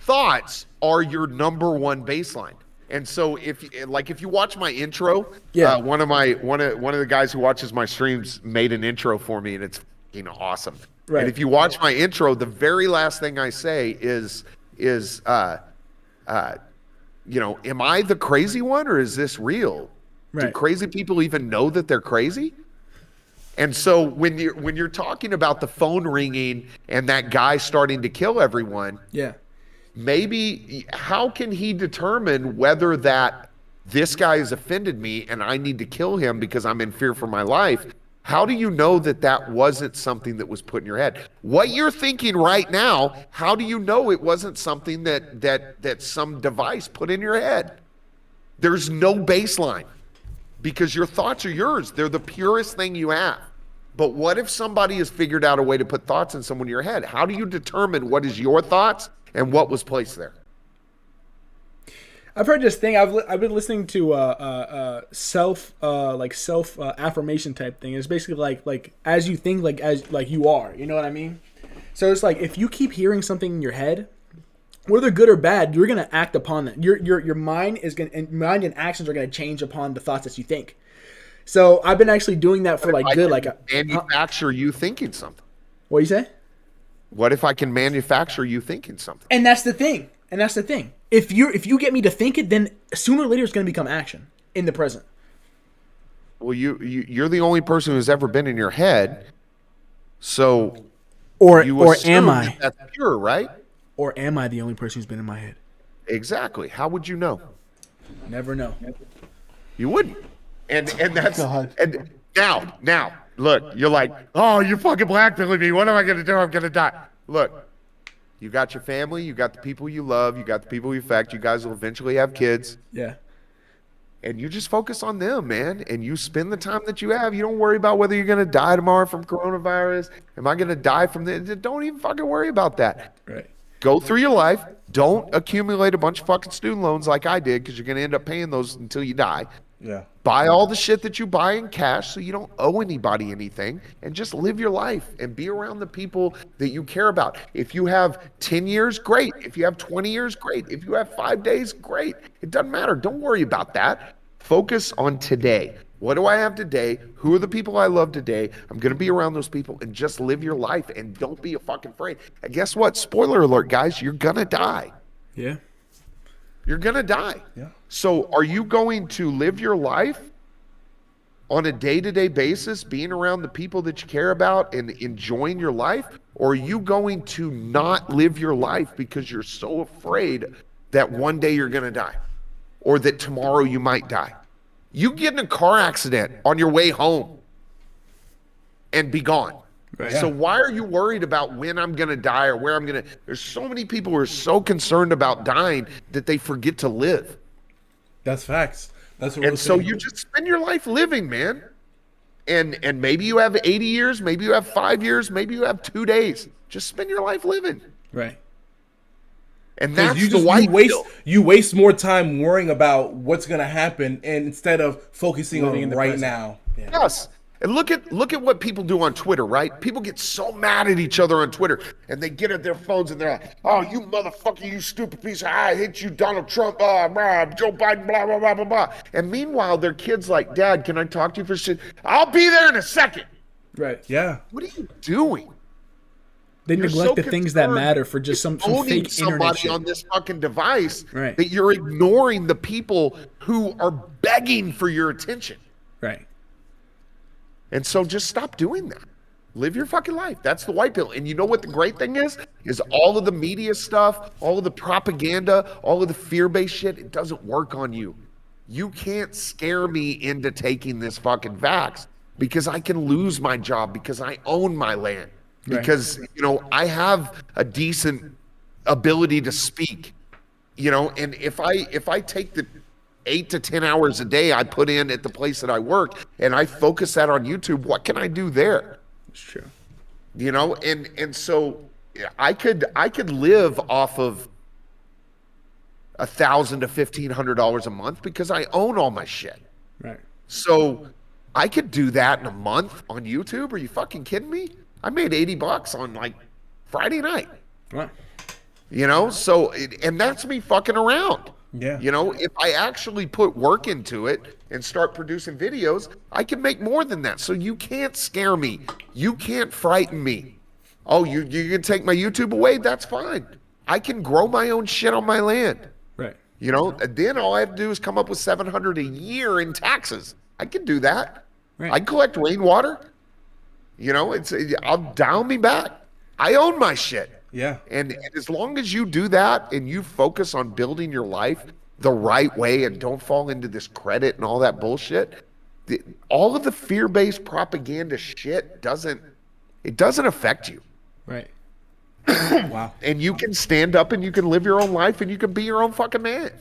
thoughts are your number one baseline. And so if you watch my intro, Yeah. one of the guys who watches my streams made an intro for me, and it's awesome. Right. And if you watch my intro, the very last thing I say is am I the crazy one or is this real? Do Right. crazy people even know that they're crazy? And so when you're talking about the phone ringing and that guy starting to kill everyone, Yeah. maybe how can he determine whether that this guy has offended me and I need to kill him because I'm in fear for my life? How do you know that that wasn't something that was put in your head? What you're thinking right now, how do you know it wasn't something that some device put in your head? There's no baseline because your thoughts are yours. They're the purest thing you have. But what if somebody has figured out a way to put thoughts in someone in your head? How do you determine what is your thoughts and what was placed there? I've heard this thing. I've been listening to self affirmation type thing. It's basically like as you think, like you are. You know what I mean? So it's like if you keep hearing something in your head, whether good or bad, you're gonna act upon that. Your mind and actions are gonna change upon the thoughts that you think. So I've been actually doing that for like good. Like manufacture you thinking something. what you say? What if I can manufacture you thinking something? And that's the thing. If you get me to think it, then sooner or later it's gonna become action in the present. Well, you're the only person who's ever been in your head, so Or you am assume I? that's pure, right? Or am I the only person who's been in my head? Exactly. How would you know? Never know. You wouldn't. And that's God. and now look, you're like, oh, you're fucking blackmailing me. What am I gonna do? I'm gonna die. Look, you got your family, you got the people you love, you got the people you affect. You guys will eventually have kids, Yeah. and you just focus on them, man. And you spend the time that you have. You don't worry about whether you're gonna die tomorrow from coronavirus. Am I gonna die from this? Don't even fucking worry about that. Right. Go through your life. Don't accumulate a bunch of fucking student loans like I did, because you're gonna end up paying those until you die. Yeah. Buy all the shit that you buy in cash so you don't owe anybody anything, and just live your life and be around the people that you care about. If you have 10 years, great. If you have 20 years, great. If you have 5 days, great. It doesn't matter. Don't worry about that. Focus on today. What do I have today? Who are the people I love today? I'm going to be around those people, and just live your life and don't be a fucking afraid. And guess what? Spoiler alert, guys, you're going to die. Yeah. You're going to die. Yeah. So are you going to live your life on a day-to-day basis, being around the people that you care about and enjoying your life? Or are you going to not live your life because you're so afraid that one day you're going to die or that tomorrow you might die? You get in a car accident on your way home and be gone. Right. So why are you worried about when I'm going to die or where I'm going to? There's so many people who are so concerned about dying that they forget to live. That's facts. That's what And so you just spend your life living, man. And maybe you have 80 years, maybe you have 5 years, maybe you have 2 days. Just spend your life living. Right. And that's you the just white pill. you waste more time worrying about what's gonna happen and instead of focusing Living in on the right present. now. Yeah. Yes. And look at what people do on Twitter, right? People get so mad at each other on Twitter, and they get at their phones and they're like, "Oh, you motherfucker, you stupid piece of I hate you, Donald Trump, Joe Biden, blah blah blah blah blah." And meanwhile, their kids like, "Dad, can I talk to you for shit? I'll be there in a second." Right. Yeah. What are you doing? They You're neglect so the things that concerned matter for just some owning fake internet somebody shit. on this fucking device, Right. that you're ignoring the people who are begging for your attention. Right. And so just stop doing that. Live your fucking life. That's the white pill. And you know what the great thing is all of the media stuff, all of the propaganda, all of the fear-based shit, it doesn't work on you. You can't scare me into taking this fucking vax, because I can lose my job, because I own my land, because I have a decent ability to speak, and if I take the 8 to 10 hours a day I put in at the place that I work and I focus that on YouTube, what can I do there? It's true. And so I could live off of $1,000 to $1,500 a month because I own all my shit. Right. So I could do that in a month on YouTube. Are you fucking kidding me? I made $80 on like Friday night. Right. So and that's me fucking around. Yeah. If I actually put work into it and start producing videos, I can make more than that. So you can't scare me. You can't frighten me. Oh, you can take my YouTube away? That's fine. I can grow my own shit on my land. Right. Then all I have to do is come up with $700 a year in taxes. I can do that. Right. I collect rainwater. I'll dial me back. I own my shit. Yeah. And as long as you do that and you focus on building your life the right way and don't fall into this credit and all that bullshit, all of the fear-based propaganda shit doesn't affect you. Right. Wow. And you can stand up and you can live your own life and you can be your own fucking man.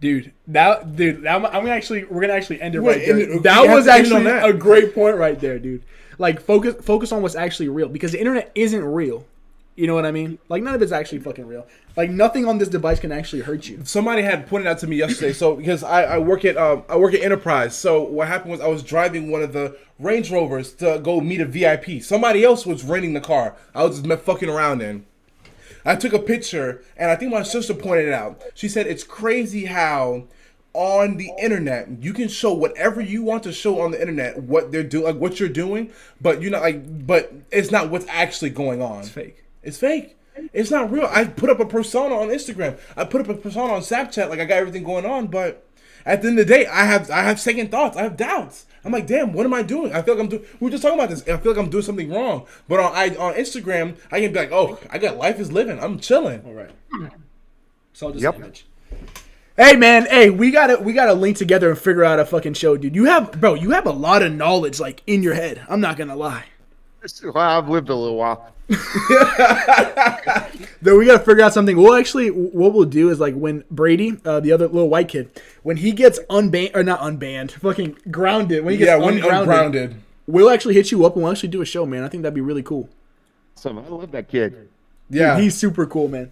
We're gonna actually end it Wait, right there. and That we have was to end actually on that. a great point right there, dude. Like focus on what's actually real, because the internet isn't real. You know what I mean? Like, none of it's actually fucking real. Like, nothing on this device can actually hurt you. Somebody had pointed out to me yesterday. So because I work at Enterprise. So what happened was I was driving one of the Range Rovers to go meet a VIP. Somebody else was renting the car. I was just fucking around in. I took a picture, and I think my sister pointed it out. She said it's crazy how on the internet you can show whatever you want to show on the internet, what they're doing, like what you're doing, but but it's not what's actually going on. It's fake. It's fake. It's not real. I put up a persona on Instagram. I put up a persona on Snapchat. Like, I got everything going on, but at the end of the day, I have second thoughts. I have doubts. I'm like, damn, what am I doing? I feel like I'm doing. We were just talking about this. I feel like I'm doing something wrong. But on Instagram, I can be like, oh, I got life is living. I'm chilling. All right. It's all just Yep. an image. Hey man, we gotta link together and figure out a fucking show, dude. You have a lot of knowledge like in your head. I'm not gonna lie. Well, I've lived a little while. Then we gotta figure out something. What we'll do is, like, when Brady, the other little white kid, when he gets unbanned, or not unbanned, fucking grounded. When he gets ungrounded, we'll actually hit you up and we'll actually do a show, man. I think that'd be really cool. Awesome. I love that kid. Yeah, Dude, he's super cool, man.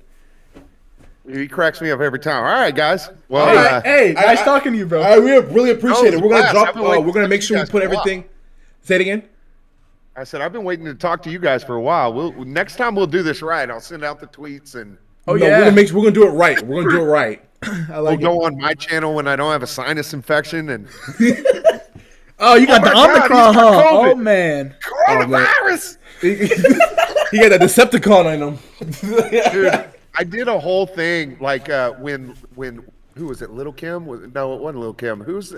He cracks me up every time. All right, guys. Well, All right, hey, nice talking to you, bro. we really appreciate No, it. We're gonna class. drop. I've been waiting We're gonna to make see sure you we guys put for a while. everything. Say it again. I said I've been waiting to talk to you guys for a while. Next time we'll do this right. I'll send out the tweets and Oh No, yeah, we're gonna do it right. We're gonna do it right. I we'll like it. go on my channel when I don't have a sinus infection and Oh, you got Oh the my God, Omicron, he's got huh? COVID. Oh man. coronavirus. He got that Decepticon in him. Dude, I did a whole thing like when who was it? Little Kim? No, it wasn't Little Kim. Who's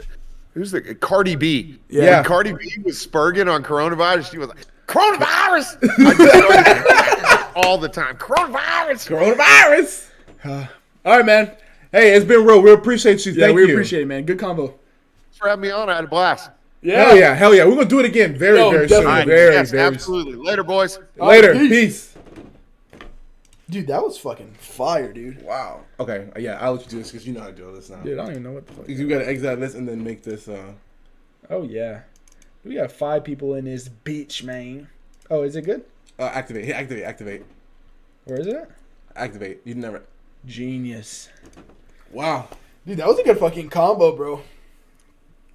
the Cardi B? Yeah. When Cardi B was spurging on coronavirus, she was like, coronavirus. I just all the time. Coronavirus. Coronavirus. All right, man. Hey, it's been real. We appreciate you. Yeah, Thank we you. appreciate it, man. Good combo. Thanks for having me on. I had a blast. Hell yeah. We're gonna do it again very, Yo, very definitely. soon. All right, Very, yes, very absolutely. Later, boys. Later. Peace. Peace. Dude, that was fucking fire, dude. Wow. Okay. Yeah, I'll let you do this because you know how to do this now. Dude, I don't even know what the fuck. You gotta exit this and then make this. Oh yeah, we got 5 people in this bitch, man. Oh, is it good? Activate. Hit activate. Where is it? Activate. You never. Genius. Wow. Dude, that was a good fucking combo, bro.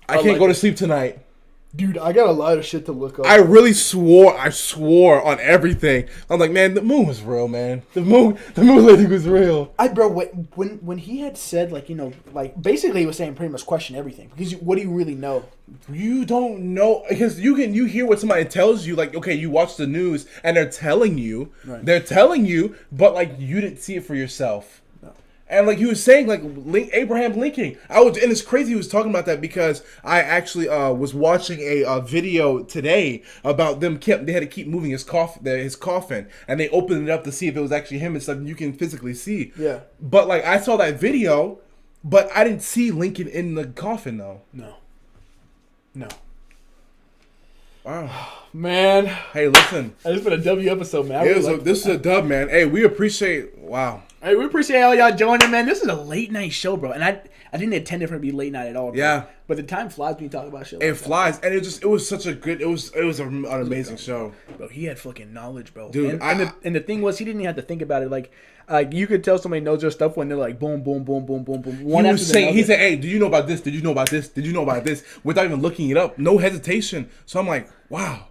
I can't like go to it. sleep tonight. Dude, I got a lot of shit to look up. I really swore. I swore on everything. I'm like, man, the moon was real, man. The moon landing was real. bro, when he had said, like, you know, like, basically he was saying pretty much question everything, because what do you really know? You don't know because you hear what somebody tells you, like, okay, you watch the news and they're telling you, but like you didn't see it for yourself. And like he was saying, like Abraham Lincoln, and it's crazy he was talking about that because I actually was watching a video today about them. They had to keep moving his coffin, and they opened it up to see if it was actually him and stuff. And you can physically see. Yeah. But like I saw that video, but I didn't see Lincoln in the coffin though. No. Wow. Man, Hey, listen. it's been a W episode, man. I really like This is a dub, man. Hey, we appreciate. Wow. Hey, we appreciate all y'all joining, man. This is a late night show, bro, and I didn't intend it for it to be late night at all, bro. Yeah. But the time flies when you talk about shit. It like flies, and it was such a good. It was an amazing show, bro. He had fucking knowledge, bro. dude. And the thing was, he didn't even have to think about it. Like you could tell somebody knows their stuff when they're like, boom, boom, boom, boom, boom, boom. He said, "Hey, do you know about this? Did you know about this? Did you know about this?" Without even looking it up, no hesitation. So I'm like, wow,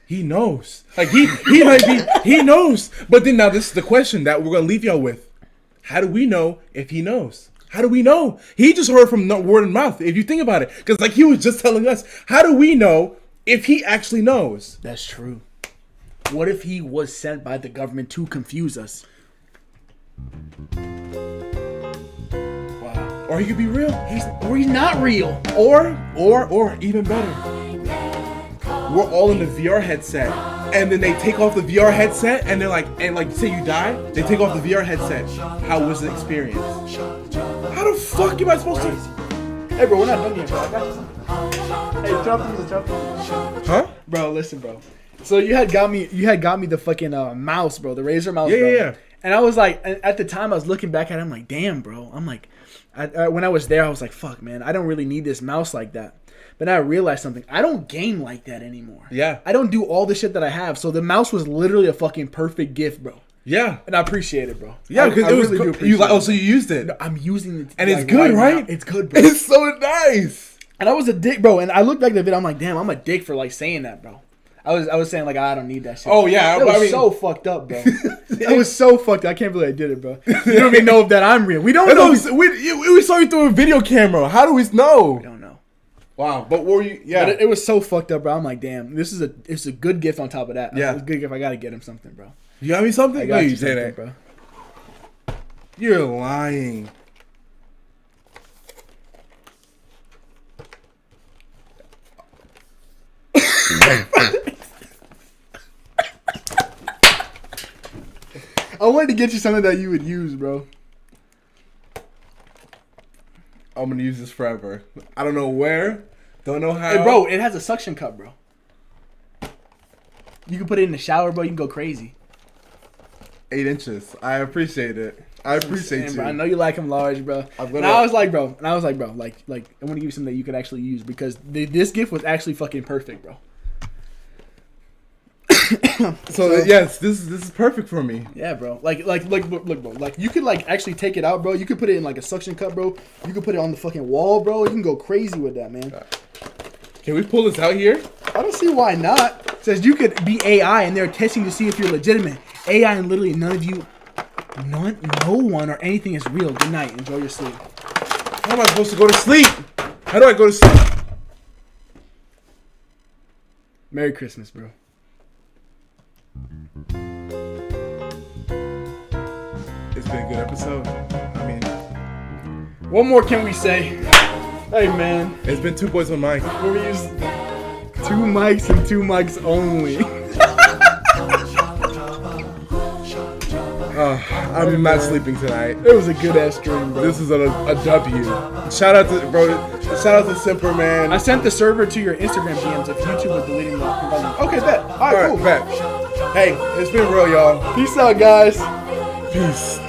he knows. Like he knows. But then now this is the question that we're gonna leave y'all with: how do we know if he knows? How do we know? He just heard from word of mouth. If you think about it, because like he was just telling us, how do we know if he actually knows? That's true. What if he was sent by the government to confuse us? Wow. Or he could be real. Or he's not real. Or even better, we're all in the VR headset, and then they take off the VR headset, and they're like, say you die, they take off the VR headset. How was the experience? How the fuck am I supposed to? Hey, bro, we're not done yet, bro. I got you something. Hey, jump. Huh? Bro, listen, bro. So you had got me the fucking mouse, bro, the Razer mouse, bro. Yeah. And I was like, at the time I was looking back at it, I'm like, damn, bro. I'm like, when I was there, I was like, fuck, man, I don't really need this mouse like that. But then I realized something. I don't game like that anymore. Yeah. I don't do all the shit that I have. So the mouse was literally a fucking perfect gift, bro. Yeah. And I appreciate it, bro. Yeah, because I it was really do good. appreciate it. So you used it. No, I'm using it. And it's good, right? now. It's good, bro. It's so nice. And I was a dick, bro. And I look back at the video, I'm like, damn, I'm a dick for like saying that, bro. I was saying like, I don't need that shit. Oh yeah, That was so fucked up, bro. That was so fucked up. I can't believe I did it, bro. You don't even know if that I'm real. We don't know. We saw you through a video camera. How do we know? We don't know. Wow, but were you? Yeah, But it was so fucked up, bro. I'm like, damn, it's a good gift on top of that. Yeah, it's a good gift. I gotta get him something, bro. You got me something? I got you say something, that, bro. You're lying. I wanted to get you something that you would use, bro. I'm gonna use this forever. I don't know where. Don't know how. Hey, bro, it has a suction cup, bro. You can put it in the shower, bro. You can go crazy. 8 inches. I appreciate it. I appreciate you. Bro. I know you like them large, bro. And I was like, bro, I want to give you something that you could actually use because this gift was actually fucking perfect, bro. So yes, this is perfect for me. Yeah, bro. Look, bro. Like you could like actually take it out, bro. You could put it in like a suction cup, bro. You could put it on the fucking wall, bro. You can go crazy with that, man. Can we pull this out here? I don't see why not. It says you could be AI and they're testing to see if you're legitimate. AI and literally no one or anything is real. Good night. Enjoy your sleep. How am I supposed to go to sleep? How do I go to sleep? Merry Christmas, bro. It's been a good episode. I mean, what more can we say? Hey, man. it's been 2 boys on mic. We use 2 mics and 2 mics only. I'm not sleeping tonight. It was a good ass stream, bro. This is a W. Shout out to bro. Shout out to Simper, man. I sent the server to your Instagram DMs if YouTube was deleting the. Okay, bet. All right, cool. Bet. Hey, it's been real, y'all. Peace out, guys. Peace.